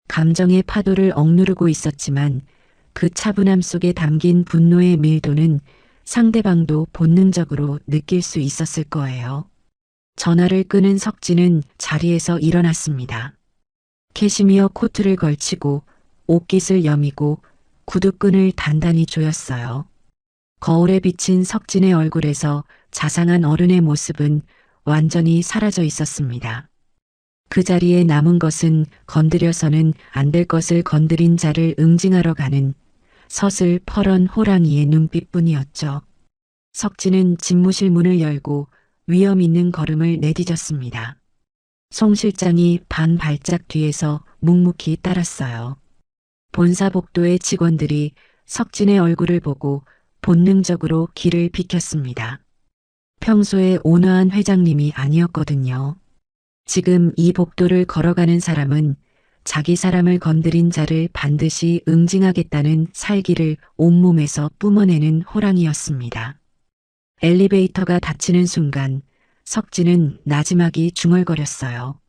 감정의 파도를 억누르고 있었지만 그 차분함 속에 담긴 분노의 밀도는 상대방도 본능적으로 느낄 수 있었을 거예요. 전화를 끄는 석진은 자리에서 일어났습니다. 캐시미어 코트를 걸치고 옷깃을 여미고 구두끈을 단단히 조였어요. 거울에 비친 석진의 얼굴에서 자상한 어른의 모습은 완전히 사라져 있었습니다. 그 자리에 남은 것은 건드려서는 안 될 것을 건드린 자를 응징하러 가는 서슬퍼런 호랑이의 눈빛뿐이었죠. 석진은 집무실 문을 열고 위험 있는 걸음을 내디뎠습니다. 송 실장이 반 발짝 뒤에서 묵묵히 따랐어요. 본사 복도의 직원들이 석진의 얼굴을 보고 본능적으로 길을 비켰습니다. 평소에 온화한 회장님이 아니었거든요. 지금 이 복도를 걸어가는 사람은 자기 사람을 건드린 자를 반드시 응징하겠다는 살기를 온몸에서 뿜어내는 호랑이였습니다. 엘리베이터가 닫히는 순간 석진은 나지막이 중얼거렸어요.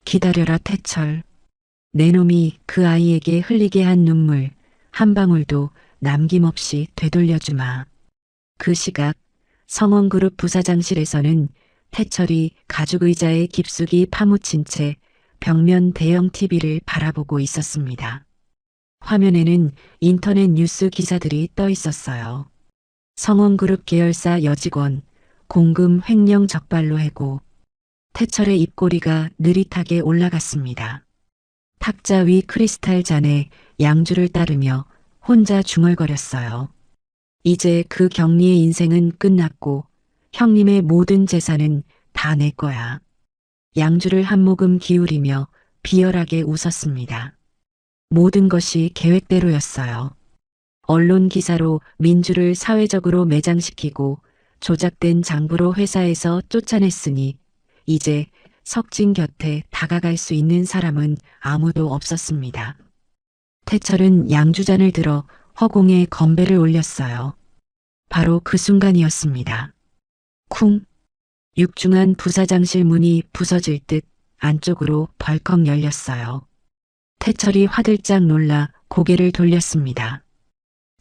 기다려라 태철. 내 놈이 그 아이에게 흘리게 한 눈물 한 방울도 남김없이 되돌려주마. 그 시각 성원그룹 부사장실에서는 태철이 가죽의자에 깊숙이 파묻힌 채 벽면 대형 TV를 바라보고 있었습니다. 화면에는 인터넷 뉴스 기사들이 떠 있었어요. 성원그룹 계열사 여직원 공금 횡령 적발로 해고, 태철의 입꼬리가 느릿하게 올라갔습니다. 탁자 위 크리스탈 잔에 양주를 따르며 혼자 중얼거렸어요. 이제 그 격리의 인생은 끝났고 형님의 모든 재산은 다 내 거야. 양주를 한 모금 기울이며 비열하게 웃었습니다. 모든 것이 계획대로였어요. 언론 기사로 민주를 사회적으로 매장시키고 조작된 장부로 회사에서 쫓아냈으니 이제 석진 곁에 다가갈 수 있는 사람은 아무도 없었습니다. 태철은 양주잔을 들어 허공에 건배를 올렸어요. 바로 그 순간이었습니다. 쿵! 육중한 부사장실 문이 부서질 듯 안쪽으로 벌컥 열렸어요. 태철이 화들짝 놀라 고개를 돌렸습니다.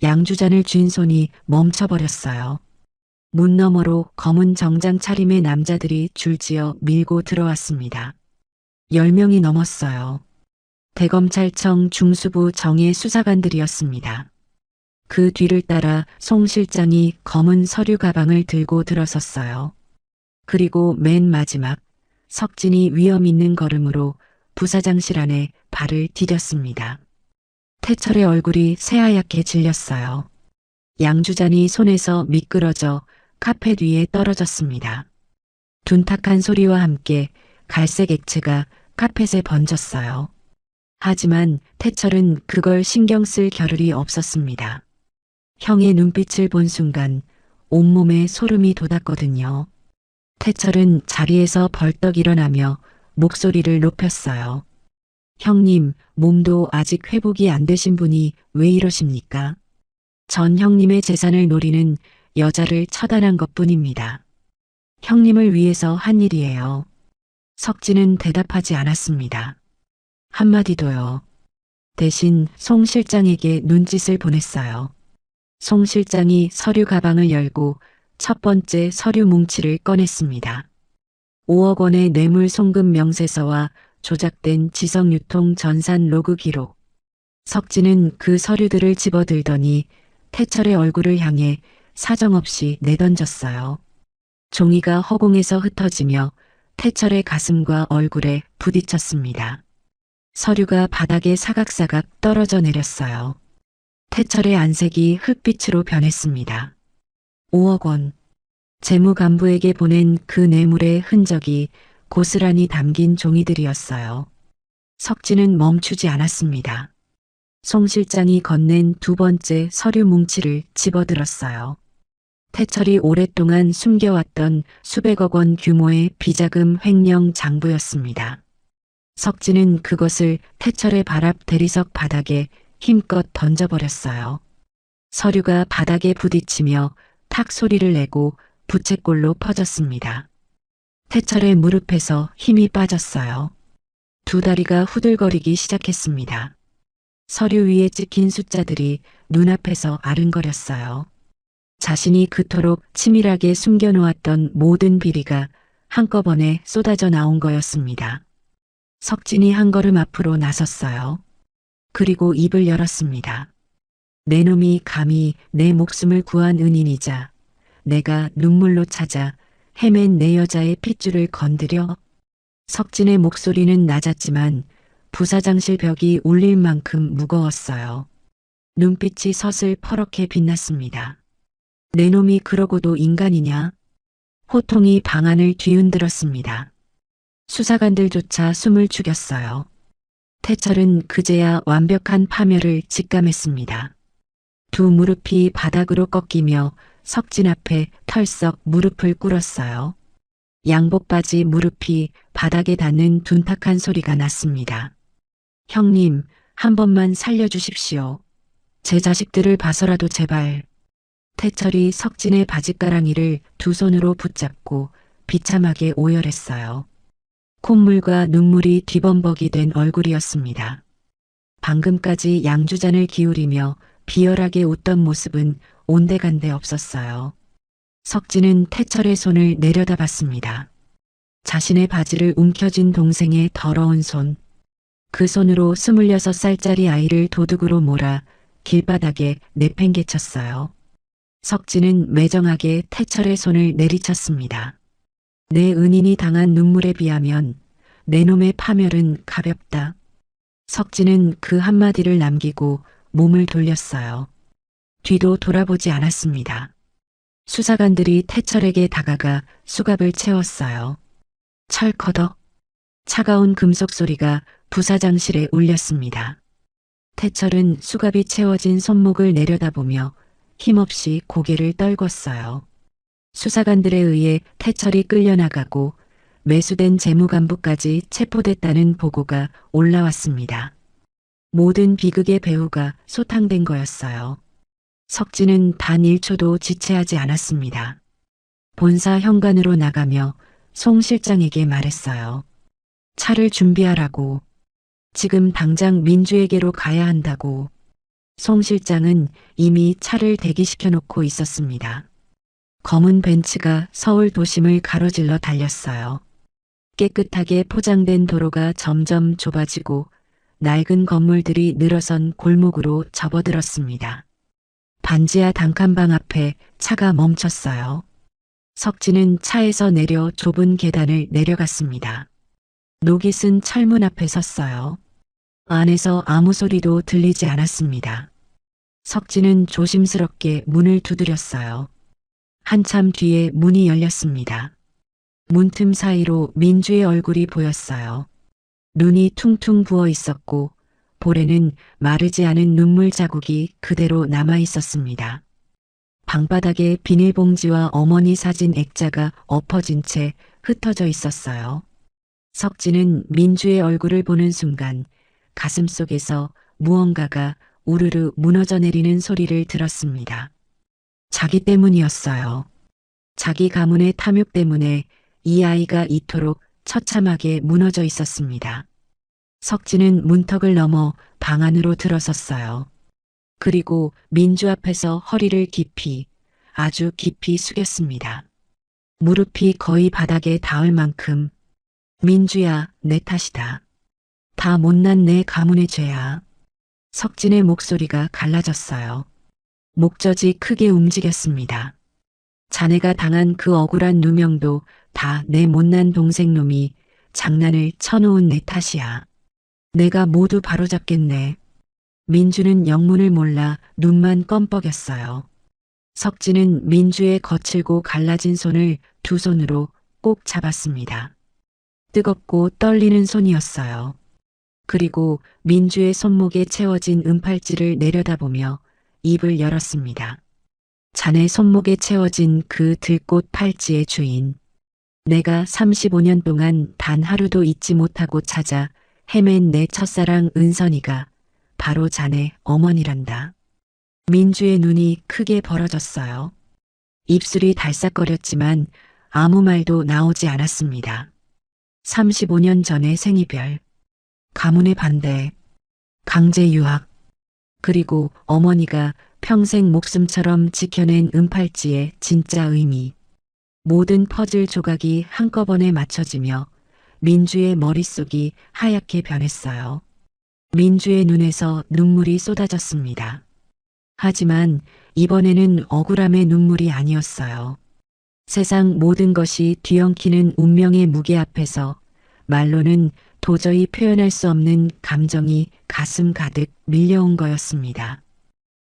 양주잔을 쥔 손이 멈춰버렸어요. 문 너머로 검은 정장 차림의 남자들이 줄지어 밀고 들어왔습니다. 10명이 넘었어요. 대검찰청 중수부 정예 수사관들이었습니다. 그 뒤를 따라 송 실장이 검은 서류 가방을 들고 들어섰어요. 그리고 맨 마지막 석진이 위험 있는 걸음으로 부사장실 안에 발을 디뎠습니다. 태철의 얼굴이 새하얗게 질렸어요. 양주잔이 손에서 미끄러져 카펫 위에 떨어졌습니다. 둔탁한 소리와 함께 갈색 액체가 카펫에 번졌어요. 하지만 태철은 그걸 신경 쓸 겨를이 없었습니다. 형의 눈빛을 본 순간 온몸에 소름이 돋았거든요. 태철은 자리에서 벌떡 일어나며 목소리를 높였어요. 형님, 몸도 아직 회복이 안 되신 분이 왜 이러십니까? 전 형님의 재산을 노리는 여자를 처단한 것뿐입니다. 형님을 위해서 한 일이에요. 석진은 대답하지 않았습니다. 한마디도요. 대신 송 실장에게 눈짓을 보냈어요. 송 실장이 서류 가방을 열고 첫 번째 서류 뭉치를 꺼냈습니다. 5억 원의 뇌물 송금 명세서와 조작된 지성유통 전산 로그 기록. 석진은 그 서류들을 집어들더니 태철의 얼굴을 향해 사정없이 내던졌어요. 종이가 허공에서 흩어지며 태철의 가슴과 얼굴에 부딪혔습니다. 서류가 바닥에 사각사각 떨어져 내렸어요. 태철의 안색이 흙빛으로 변했습니다. 5억 원. 재무간부에게 보낸 그 뇌물의 흔적이 고스란히 담긴 종이들이었어요. 석진은 멈추지 않았습니다. 송 실장이 건넨 두 번째 서류 뭉치를 집어들었어요. 태철이 오랫동안 숨겨왔던 수백억 원 규모의 비자금 횡령 장부였습니다. 석진은 그것을 태철의 발 앞 대리석 바닥에 힘껏 던져버렸어요. 서류가 바닥에 부딪히며 탁 소리를 내고 부채꼴로 퍼졌습니다. 태철의 무릎에서 힘이 빠졌어요. 두 다리가 후들거리기 시작했습니다. 서류 위에 찍힌 숫자들이 눈앞에서 아른거렸어요. 자신이 그토록 치밀하게 숨겨놓았던 모든 비리가 한꺼번에 쏟아져 나온 거였습니다. 석진이 한 걸음 앞으로 나섰어요. 그리고 입을 열었습니다. 내 놈이 감히 내 목숨을 구한 은인이자 내가 눈물로 찾아 헤맨 내 여자의 핏줄을 건드려. 석진의 목소리는 낮았지만 부사장실 벽이 울릴 만큼 무거웠어요. 눈빛이 서슬 퍼렇게 빛났습니다. 내 놈이 그러고도 인간이냐? 호통이 방 안을 뒤흔들었습니다. 수사관들조차 숨을 죽였어요. 태철은 그제야 완벽한 파멸을 직감했습니다. 두 무릎이 바닥으로 꺾이며 석진 앞에 털썩 무릎을 꿇었어요. 양복 바지 무릎이 바닥에 닿는 둔탁한 소리가 났습니다. 형님, 한 번만 살려주십시오. 제 자식들을 봐서라도 제발. 태철이 석진의 바짓가랑이를 두 손으로 붙잡고 비참하게 오열했어요. 콧물과 눈물이 뒤범벅이 된 얼굴이었습니다. 방금까지 양주잔을 기울이며 비열하게 웃던 모습은 온데간데 없었어요. 석진은 태철의 손을 내려다봤습니다. 자신의 바지를 움켜쥔 동생의 더러운 손. 그 손으로 26살짜리 아이를 도둑으로 몰아 길바닥에 내팽개쳤어요. 석진은 매정하게 태철의 손을 내리쳤습니다. 내 은인이 당한 눈물에 비하면 내 놈의 파멸은 가볍다. 석진은 그 한마디를 남기고 몸을 돌렸어요. 뒤도 돌아보지 않았습니다. 수사관들이 태철에게 다가가 수갑을 채웠어요. 철커덕. 차가운 금속 소리가 부사장실에 울렸습니다. 태철은 수갑이 채워진 손목을 내려다보며 힘없이 고개를 떨궜어요. 수사관들에 의해 태철이 끌려나가고 매수된 재무간부까지 체포됐다는 보고가 올라왔습니다. 모든 비극의 배후가 소탕된 거였어요. 석진은 단 1초도 지체하지 않았습니다. 본사 현관으로 나가며 송 실장에게 말했어요. 차를 준비하라고. 지금 당장 민주에게로 가야 한다고. 송 실장은 이미 차를 대기시켜 놓고 있었습니다. 검은 벤츠가 서울 도심을 가로질러 달렸어요. 깨끗하게 포장된 도로가 점점 좁아지고 낡은 건물들이 늘어선 골목으로 접어들었습니다. 반지하 단칸방 앞에 차가 멈췄어요. 석진은 차에서 내려 좁은 계단을 내려갔습니다. 녹이 쓴 철문 앞에 섰어요. 안에서 아무 소리도 들리지 않았습니다. 석진은 조심스럽게 문을 두드렸어요. 한참 뒤에 문이 열렸습니다. 문틈 사이로 민주의 얼굴이 보였어요. 눈이 퉁퉁 부어 있었고 볼에는 마르지 않은 눈물 자국이 그대로 남아 있었습니다. 방바닥에 비닐봉지와 어머니 사진 액자가 엎어진 채 흩어져 있었어요. 석진은 민주의 얼굴을 보는 순간 가슴 속에서 무언가가 우르르 무너져 내리는 소리를 들었습니다. 자기 때문이었어요. 자기 가문의 탐욕 때문에 이 아이가 이토록 처참하게 무너져 있었습니다. 석진은 문턱을 넘어 방 안으로 들어섰어요. 그리고 민주 앞에서 허리를 깊이, 아주 깊이 숙였습니다. 무릎이 거의 바닥에 닿을 만큼 민주야, 내 탓이다. 다 못난 내 가문의 죄야. 석진의 목소리가 갈라졌어요. 목젖이 크게 움직였습니다. 자네가 당한 그 억울한 누명도 다 내 못난 동생 놈이 장난을 쳐놓은 내 탓이야. 내가 모두 바로잡겠네. 민주는 영문을 몰라 눈만 껌뻑였어요. 석진은 민주의 거칠고 갈라진 손을 두 손으로 꼭 잡았습니다. 뜨겁고 떨리는 손이었어요. 그리고 민주의 손목에 채워진 은팔찌를 내려다보며 입을 열었습니다. 자네 손목에 채워진 그 들꽃 팔찌의 주인. 내가 35년 동안 단 하루도 잊지 못하고 찾아 헤맨 내 첫사랑 은선이가 바로 자네 어머니란다. 민주의 눈이 크게 벌어졌어요. 입술이 달싹거렸지만 아무 말도 나오지 않았습니다. 35년 전의 생이별, 가문의 반대, 강제 유학, 그리고 어머니가 평생 목숨처럼 지켜낸 은팔찌의 진짜 의미. 모든 퍼즐 조각이 한꺼번에 맞춰지며 민주의 머릿속이 하얗게 변했어요. 민주의 눈에서 눈물이 쏟아졌습니다. 하지만 이번에는 억울함의 눈물이 아니었어요. 세상 모든 것이 뒤엉키는 운명의 무게 앞에서 말로는 도저히 표현할 수 없는 감정이 가슴 가득 밀려온 거였습니다.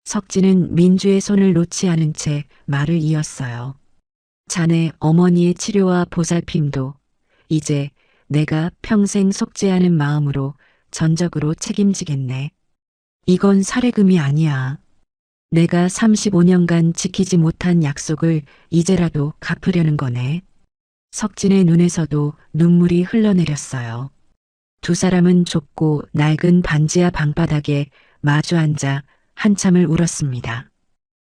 석진은 민주의 손을 놓지 않은 채 말을 이었어요. 자네 어머니의 치료와 보살핌도 이제 내가 평생 속죄하는 마음으로 전적으로 책임지겠네. 이건 살해금이 아니야. 내가 35년간 지키지 못한 약속을 이제라도 갚으려는 거네. 석진의 눈에서도 눈물이 흘러내렸어요. 두 사람은 좁고 낡은 반지하 방바닥에 마주 앉아 한참을 울었습니다.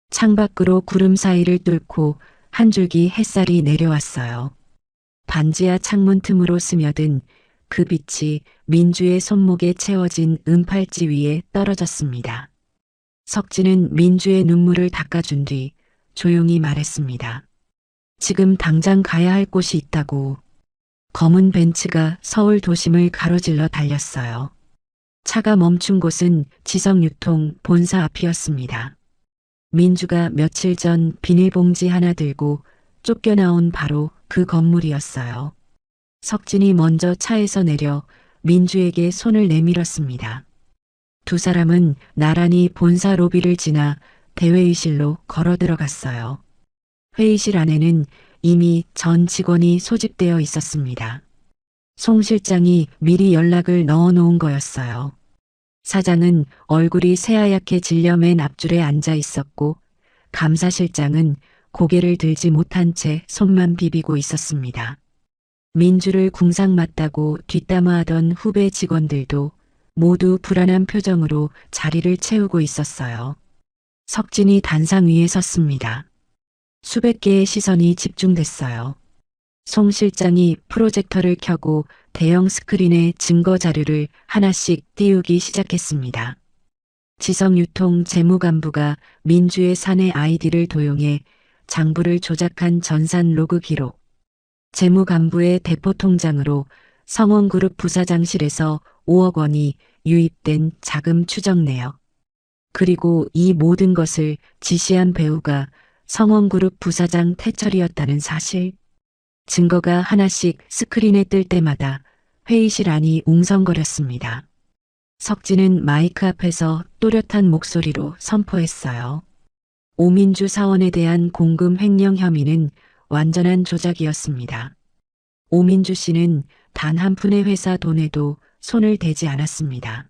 창밖으로 구름 사이를 뚫고 한 줄기 햇살이 내려왔어요. 반지하 창문 틈으로 스며든 그 빛이 민주의 손목에 채워진 은팔찌 위에 떨어졌습니다. 석진은 민주의 눈물을 닦아준 뒤 조용히 말했습니다. 지금 당장 가야 할 곳이 있다고. 검은 벤츠가 서울 도심을 가로질러 달렸어요. 차가 멈춘 곳은 지성유통 본사 앞이었습니다. 민주가 며칠 전 비닐봉지 하나 들고 쫓겨나온 바로 그 건물이었어요. 석진이 먼저 차에서 내려 민주에게 손을 내밀었습니다. 두 사람은 나란히 본사 로비를 지나 대회의실로 걸어 들어갔어요. 회의실 안에는 이미 전 직원이 소집되어 있었습니다. 송 실장이 미리 연락을 넣어 놓은 거였어요. 사장은 얼굴이 새하얗게 질려 맨 앞줄에 앉아 있었고 감사실장은 고개를 들지 못한 채 손만 비비고 있었습니다. 민주를 궁상맞다고 뒷담화하던 후배 직원들도 모두 불안한 표정으로 자리를 채우고 있었어요. 석진이 단상 위에 섰습니다. 수백 개의 시선이 집중됐어요. 송 실장이 프로젝터를 켜고 대형 스크린에 증거 자료를 하나씩 띄우기 시작했습니다. 지성유통 재무간부가 민주의 사내 아이디를 도용해 장부를 조작한 전산 로그 기록, 재무간부의 대포통장으로 성원그룹 부사장실에서 5억 원이 유입된 자금 추적 내역, 그리고 이 모든 것을 지시한 배우가 성원그룹 부사장 태철이었다는 사실. 증거가 하나씩 스크린에 뜰 때마다 회의실 안이 웅성거렸습니다. 석진은 마이크 앞에서 또렷한 목소리로 선포했어요. 오민주 사원에 대한 공금 횡령 혐의는 완전한 조작이었습니다. 오민주 씨는 단 한 푼의 회사 돈에도 손을 대지 않았습니다.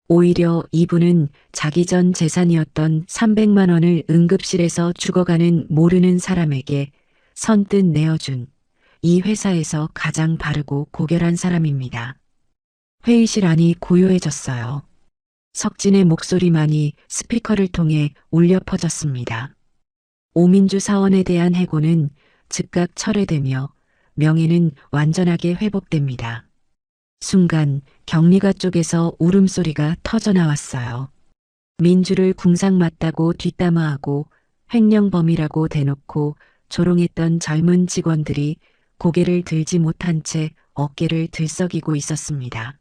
오히려 이분은 자기 전 재산이었던 300만 원을 응급실에서 죽어가는 모르는 사람에게 선뜻 내어준 이 회사에서 가장 바르고 고결한 사람입니다. 회의실 안이 고요해졌어요. 석진의 목소리만이 스피커를 통해 울려 퍼졌습니다. 오민주 사원에 대한 해고는 즉각 철회되며 명예는 완전하게 회복됩니다. 순간 경리가 쪽에서 울음소리가 터져나왔어요. 민주를 궁상맞다고 뒷담화하고 횡령범이라고 대놓고 조롱했던 젊은 직원들이 고개를 들지 못한 채 어깨를 들썩이고 있었습니다.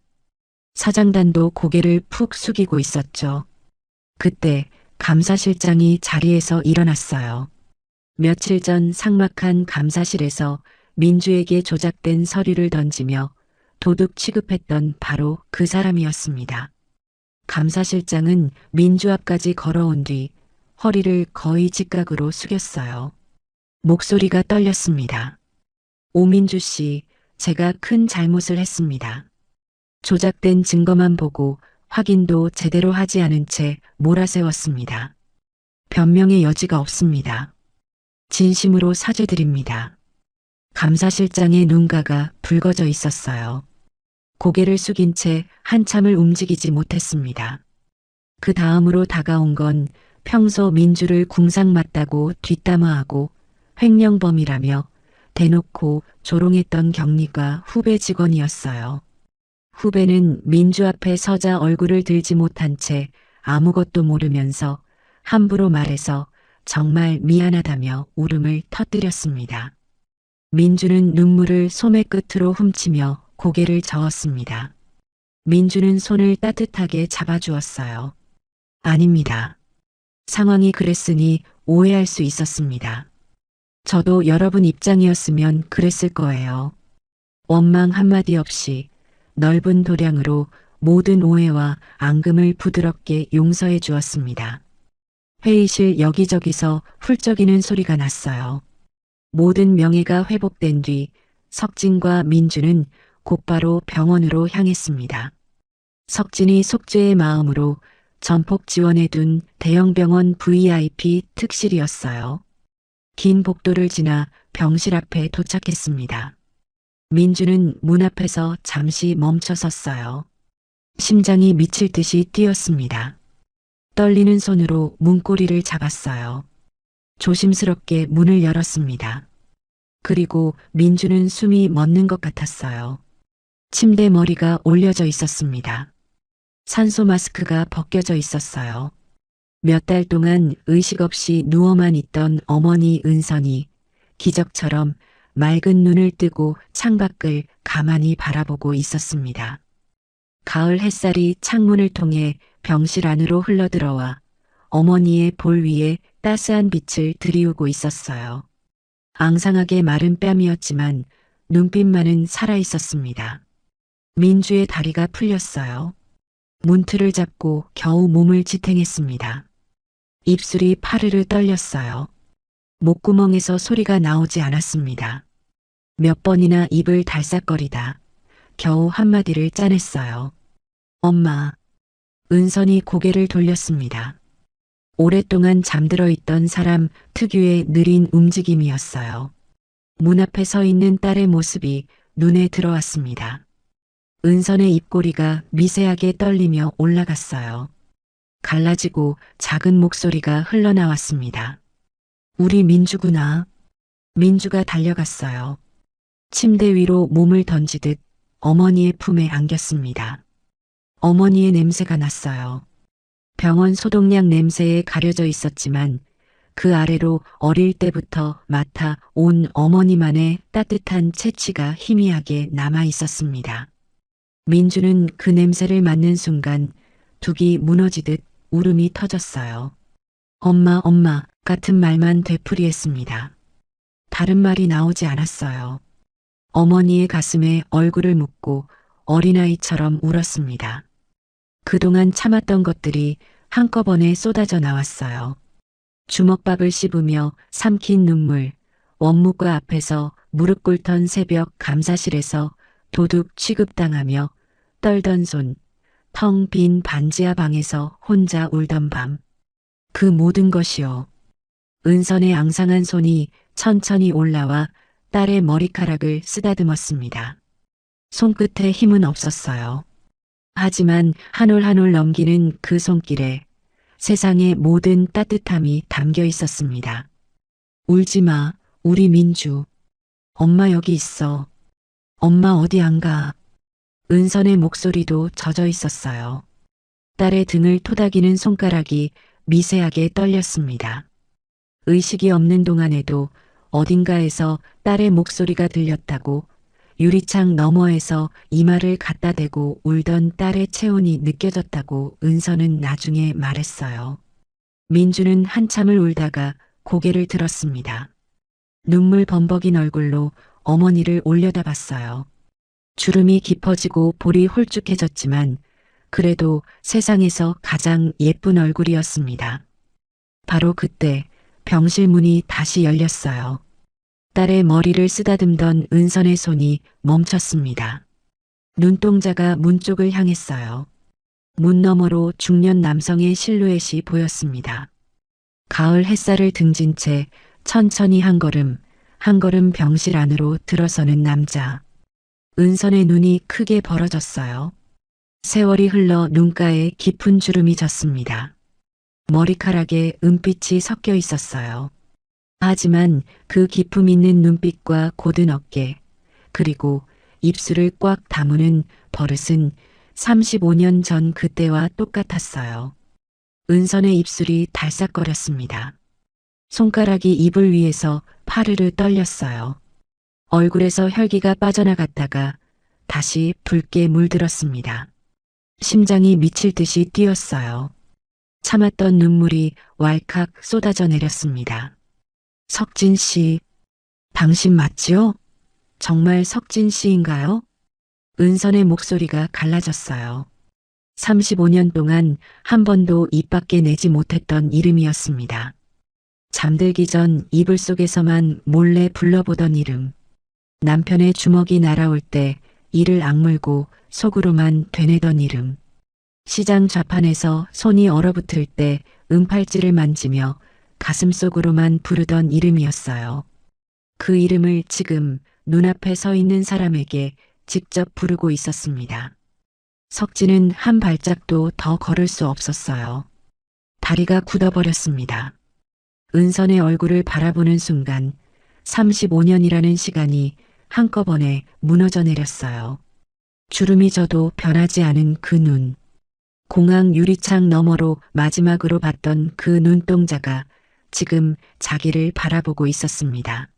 사장단도 고개를 푹 숙이고 있었죠. 그때 감사실장이 자리에서 일어났어요. 며칠 전 삭막한 감사실에서 민주에게 조작된 서류를 던지며 도둑 취급했던 바로 그 사람이었습니다. 감사실장은 민주 앞까지 걸어온 뒤 허리를 거의 직각으로 숙였어요. 목소리가 떨렸습니다. 오민주 씨, 제가 큰 잘못을 했습니다. 조작된 증거만 보고 확인도 제대로 하지 않은 채 몰아세웠습니다. 변명의 여지가 없습니다. 진심으로 사죄드립니다. 감사실장의 눈가가 붉어져 있었어요. 고개를 숙인 채 한참을 움직이지 못했습니다. 그 다음으로 다가온 건 평소 민주를 궁상맞다고 뒷담화하고 횡령범이라며 대놓고 조롱했던 경리과 후배 직원이었어요. 후배는 민주 앞에 서자 얼굴을 들지 못한 채 아무것도 모르면서 함부로 말해서 정말 미안하다며 울음을 터뜨렸습니다. 민주는 눈물을 소매 끝으로 훔치며 고개를 저었습니다. 민주는 손을 따뜻하게 잡아주었어요. 아닙니다. 상황이 그랬으니 오해할 수 있었습니다. 저도 여러분 입장이었으면 그랬을 거예요. 원망 한마디 없이 넓은 도량으로 모든 오해와 앙금을 부드럽게 용서해 주었습니다. 회의실 여기저기서 훌쩍이는 소리가 났어요. 모든 명예가 회복된 뒤 석진과 민주는 곧바로 병원으로 향했습니다. 석진이 속죄의 마음으로 전폭 지원해 둔 대형병원 VIP 특실이었어요. 긴 복도를 지나 병실 앞에 도착했습니다. 민주는 문 앞에서 잠시 멈춰 섰어요. 심장이 미칠 듯이 뛰었습니다. 떨리는 손으로 문고리를 잡았어요. 조심스럽게 문을 열었습니다. 그리고 민주는 숨이 멎는 것 같았어요. 침대 머리가 올려져 있었습니다. 산소 마스크가 벗겨져 있었어요. 몇 달 동안 의식 없이 누워만 있던 어머니 은선이 기적처럼 맑은 눈을 뜨고 창밖을 가만히 바라보고 있었습니다. 가을 햇살이 창문을 통해 병실 안으로 흘러들어와 어머니의 볼 위에 따스한 빛을 들이우고 있었어요. 앙상하게 마른 뺨이었지만 눈빛만은 살아있었습니다. 민주의 다리가 풀렸어요. 문틀을 잡고 겨우 몸을 지탱했습니다. 입술이 파르르 떨렸어요. 목구멍에서 소리가 나오지 않았습니다. 몇 번이나 입을 달싹거리다 겨우 한마디를 짜냈어요. 엄마. 은선이 고개를 돌렸습니다. 오랫동안 잠들어 있던 사람 특유의 느린 움직임이었어요. 문 앞에 서 있는 딸의 모습이 눈에 들어왔습니다. 은선의 입꼬리가 미세하게 떨리며 올라갔어요. 갈라지고 작은 목소리가 흘러나왔습니다. 우리 민주구나. 민주가 달려갔어요. 침대 위로 몸을 던지듯 어머니의 품에 안겼습니다. 어머니의 냄새가 났어요. 병원 소독약 냄새에 가려져 있었지만 그 아래로 어릴 때부터 맡아 온 어머니만의 따뜻한 채취가 희미하게 남아 있었습니다. 민주는 그 냄새를 맡는 순간 둑이 무너지듯 울음이 터졌어요. 엄마, 엄마 같은 말만 되풀이했습니다. 다른 말이 나오지 않았어요. 어머니의 가슴에 얼굴을 묻고 어린아이처럼 울었습니다. 그동안 참았던 것들이 한꺼번에 쏟아져 나왔어요. 주먹밥을 씹으며 삼킨 눈물, 원무과 앞에서 무릎 꿇던 새벽 감사실에서 도둑 취급당하며 떨던 손, 텅 빈 반지하 방에서 혼자 울던 밤. 그 모든 것이요. 은선의 앙상한 손이 천천히 올라와 딸의 머리카락을 쓰다듬었습니다. 손끝에 힘은 없었어요. 하지만 한 올 한 올 넘기는 그 손길에 세상의 모든 따뜻함이 담겨 있었습니다. 울지 마, 우리 민주. 엄마 여기 있어. 엄마 어디 안 가. 은선의 목소리도 젖어 있었어요. 딸의 등을 토닥이는 손가락이 미세하게 떨렸습니다. 의식이 없는 동안에도 어딘가에서 딸의 목소리가 들렸다고, 유리창 너머에서 이마를 갖다 대고 울던 딸의 체온이 느껴졌다고 은선은 나중에 말했어요. 민주는 한참을 울다가 고개를 들었습니다. 눈물 범벅인 얼굴로 어머니를 올려다봤어요. 주름이 깊어지고 볼이 홀쭉해졌지만 그래도 세상에서 가장 예쁜 얼굴이었습니다. 바로 그때 병실 문이 다시 열렸어요. 딸의 머리를 쓰다듬던 은선의 손이 멈췄습니다. 눈동자가 문 쪽을 향했어요. 문 너머로 중년 남성의 실루엣이 보였습니다. 가을 햇살을 등진 채 천천히 한 걸음 병실 안으로 들어서는 남자. 은선의 눈이 크게 벌어졌어요. 세월이 흘러 눈가에 깊은 주름이 졌습니다. 머리카락에 은빛이 섞여 있었어요. 하지만 그 기품 있는 눈빛과 곧은 어깨, 그리고 입술을 꽉 다무는 버릇은 35년 전 그때와 똑같았어요. 은선의 입술이 달싹거렸습니다. 손가락이 이불 위에서 파르르 떨렸어요. 얼굴에서 혈기가 빠져나갔다가 다시 붉게 물들었습니다. 심장이 미칠 듯이 뛰었어요. 참았던 눈물이 왈칵 쏟아져 내렸습니다. 석진 씨, 당신 맞지요? 정말 석진 씨인가요? 은선의 목소리가 갈라졌어요. 35년 동안 한 번도 입 밖에 내지 못했던 이름이었습니다. 잠들기 전 이불 속에서만 몰래 불러보던 이름. 남편의 주먹이 날아올 때 이를 악물고 속으로만 되뇌던 이름. 시장 좌판에서 손이 얼어붙을 때 은팔찌를 만지며 가슴속으로만 부르던 이름이었어요. 그 이름을 지금 눈앞에 서 있는 사람에게 직접 부르고 있었습니다. 석진은 한 발짝도 더 걸을 수 없었어요. 다리가 굳어버렸습니다. 은선의 얼굴을 바라보는 순간 35년이라는 시간이 한꺼번에 무너져 내렸어요. 주름이 져도 변하지 않은 그 눈. 공항 유리창 너머로 마지막으로 봤던 그 눈동자가 지금 자기를 바라보고 있었습니다.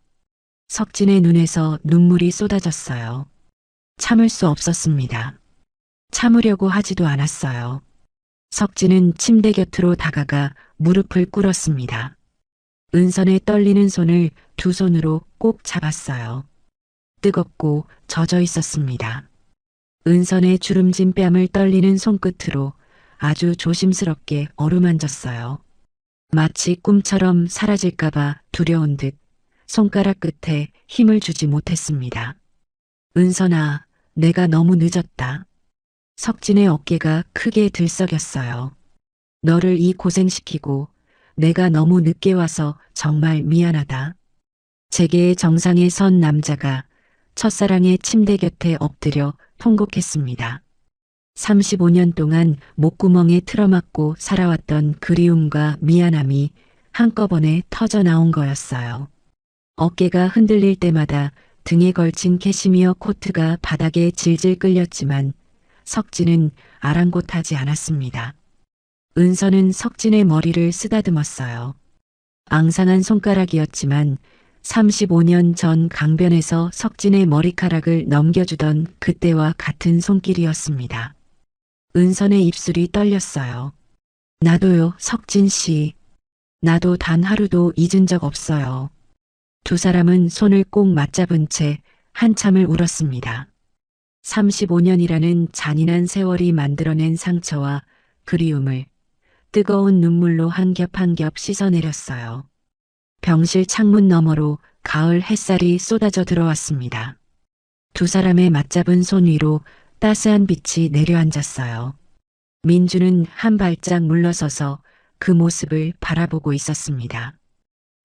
석진의 눈에서 눈물이 쏟아졌어요. 참을 수 없었습니다. 참으려고 하지도 않았어요. 석진은 침대 곁으로 다가가 무릎을 꿇었습니다. 은선의 떨리는 손을 두 손으로 꼭 잡았어요. 뜨겁고 젖어 있었습니다. 은선의 주름진 뺨을 떨리는 손끝으로 아주 조심스럽게 어루만졌어요. 마치 꿈처럼 사라질까봐 두려운 듯 손가락 끝에 힘을 주지 못했습니다. 은선아, 내가 너무 늦었다. 석진의 어깨가 크게 들썩였어요. 너를 이 고생시키고 내가 너무 늦게 와서 정말 미안하다. 재계의 정상에 선 남자가 첫사랑의 침대 곁에 엎드려 통곡했습니다. 35년 동안 목구멍에 틀어막고 살아왔던 그리움과 미안함이 한꺼번에 터져 나온 거였어요. 어깨가 흔들릴 때마다 등에 걸친 캐시미어 코트가 바닥에 질질 끌렸지만 석진은 아랑곳하지 않았습니다. 은서는 석진의 머리를 쓰다듬었어요. 앙상한 손가락이었지만 35년 전 강변에서 석진의 머리카락을 넘겨주던 그때와 같은 손길이었습니다. 은선의 입술이 떨렸어요. 나도요, 석진 씨. 나도 단 하루도 잊은 적 없어요. 두 사람은 손을 꼭 맞잡은 채 한참을 울었습니다. 35년이라는 잔인한 세월이 만들어낸 상처와 그리움을 뜨거운 눈물로 한 겹 한 겹 씻어내렸어요. 병실 창문 너머로 가을 햇살이 쏟아져 들어왔습니다. 두 사람의 맞잡은 손 위로 따스한 빛이 내려앉았어요. 민주는 한 발짝 물러서서 그 모습을 바라보고 있었습니다.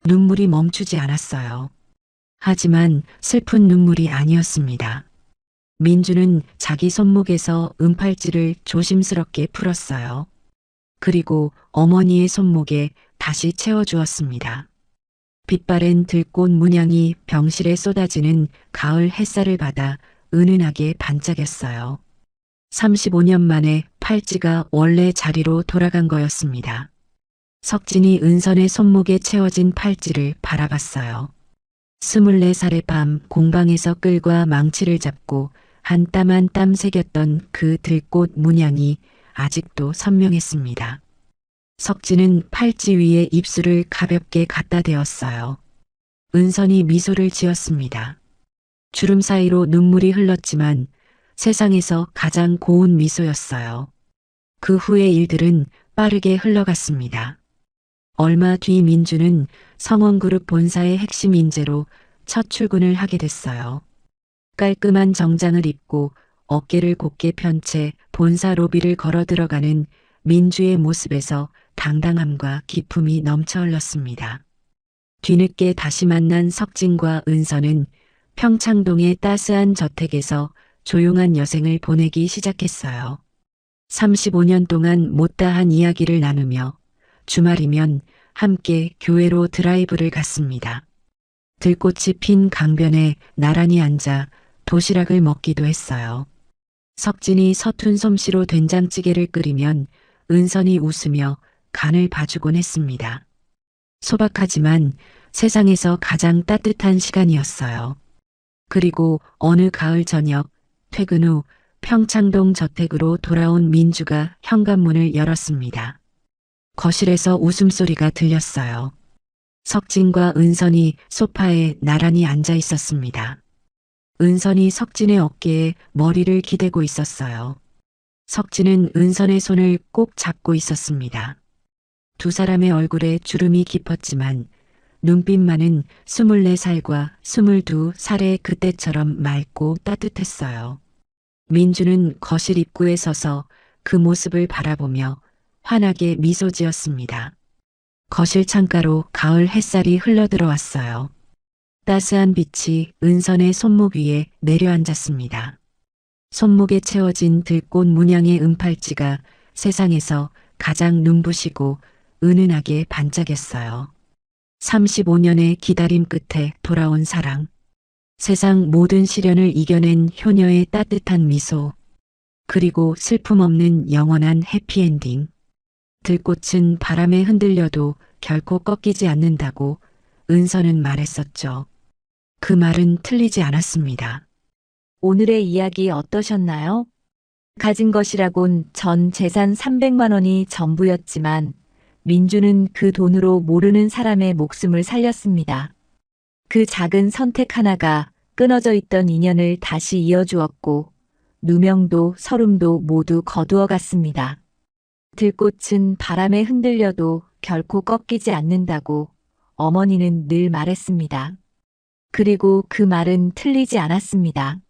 눈물이 멈추지 않았어요. 하지만 슬픈 눈물이 아니었습니다. 민주는 자기 손목에서 은팔찌를 조심스럽게 풀었어요. 그리고 어머니의 손목에 다시 채워주었습니다. 빛바랜 들꽃 문양이 병실에 쏟아지는 가을 햇살을 받아 은은하게 반짝였어요. 35년 만에 팔찌가 원래 자리로 돌아간 거였습니다. 석진이 은선의 손목에 채워진 팔찌를 바라봤어요. 24살의 밤 공방에서 끌과 망치를 잡고 한 땀 한 땀 새겼던 그 들꽃 문양이 아직도 선명했습니다. 석진은 팔찌 위에 입술을 가볍게 갖다 대었어요. 은선이 미소를 지었습니다. 주름 사이로 눈물이 흘렀지만 세상에서 가장 고운 미소였어요. 그 후의 일들은 빠르게 흘러갔습니다. 얼마 뒤 민주는 성원그룹 본사의 핵심 인재로 첫 출근을 하게 됐어요. 깔끔한 정장을 입고 어깨를 곧게 편 채 본사 로비를 걸어 들어가는 민주의 모습에서 당당함과 기품이 넘쳐 흘렀습니다. 뒤늦게 다시 만난 석진과 은서는 평창동의 따스한 저택에서 조용한 여생을 보내기 시작했어요. 35년 동안 못다한 이야기를 나누며 주말이면 함께 교회로 드라이브를 갔습니다. 들꽃이 핀 강변에 나란히 앉아 도시락을 먹기도 했어요. 석진이 서툰 솜씨로 된장찌개를 끓이면 은선이 웃으며 간을 봐주곤 했습니다. 소박하지만 세상에서 가장 따뜻한 시간이었어요. 그리고 어느 가을 저녁 퇴근 후 평창동 저택으로 돌아온 민주가 현관문을 열었습니다. 거실에서 웃음소리가 들렸어요. 석진과 은선이 소파에 나란히 앉아 있었습니다. 은선이 석진의 어깨에 머리를 기대고 있었어요. 석진은 은선의 손을 꼭 잡고 있었습니다. 두 사람의 얼굴에 주름이 깊었지만 눈빛만은 24살과 22살의 그때처럼 맑고 따뜻했어요. 민주는 거실 입구에 서서 그 모습을 바라보며 환하게 미소 지었습니다. 거실 창가로 가을 햇살이 흘러들어왔어요. 따스한 빛이 은선의 손목 위에 내려앉았습니다. 손목에 채워진 들꽃 문양의 은팔찌가 세상에서 가장 눈부시고 은은하게 반짝였어요. 35년의 기다림 끝에 돌아온 사랑. 세상 모든 시련을 이겨낸 효녀의 따뜻한 미소. 그리고 슬픔 없는 영원한 해피엔딩. 들꽃은 바람에 흔들려도 결코 꺾이지 않는다고 은서는 말했었죠. 그 말은 틀리지 않았습니다. 오늘의 이야기 어떠셨나요? 가진 것이라곤 전 재산 300만 원이 전부였지만 민주는 그 돈으로 모르는 사람의 목숨을 살렸습니다. 그 작은 선택 하나가 끊어져 있던 인연을 다시 이어주었고 누명도 서름도 모두 거두어 갔습니다. 들꽃은 바람에 흔들려도 결코 꺾이지 않는다고 어머니는 늘 말했습니다. 그리고 그 말은 틀리지 않았습니다.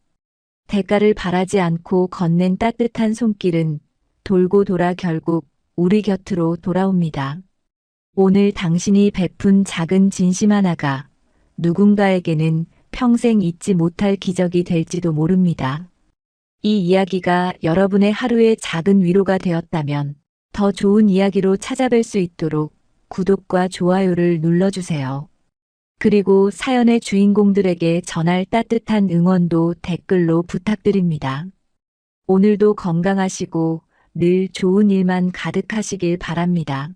대가를 바라지 않고 건넨 따뜻한 손길은 돌고 돌아 결국 우리 곁으로 돌아옵니다. 오늘 당신이 베푼 작은 진심 하나가 누군가에게는 평생 잊지 못할 기적이 될지도 모릅니다. 이 이야기가 여러분의 하루의 작은 위로가 되었다면 더 좋은 이야기로 찾아뵐 수 있도록 구독과 좋아요를 눌러주세요. 그리고 사연의 주인공들에게 전할 따뜻한 응원도 댓글로 부탁드립니다. 오늘도 건강하시고 늘 좋은 일만 가득하시길 바랍니다.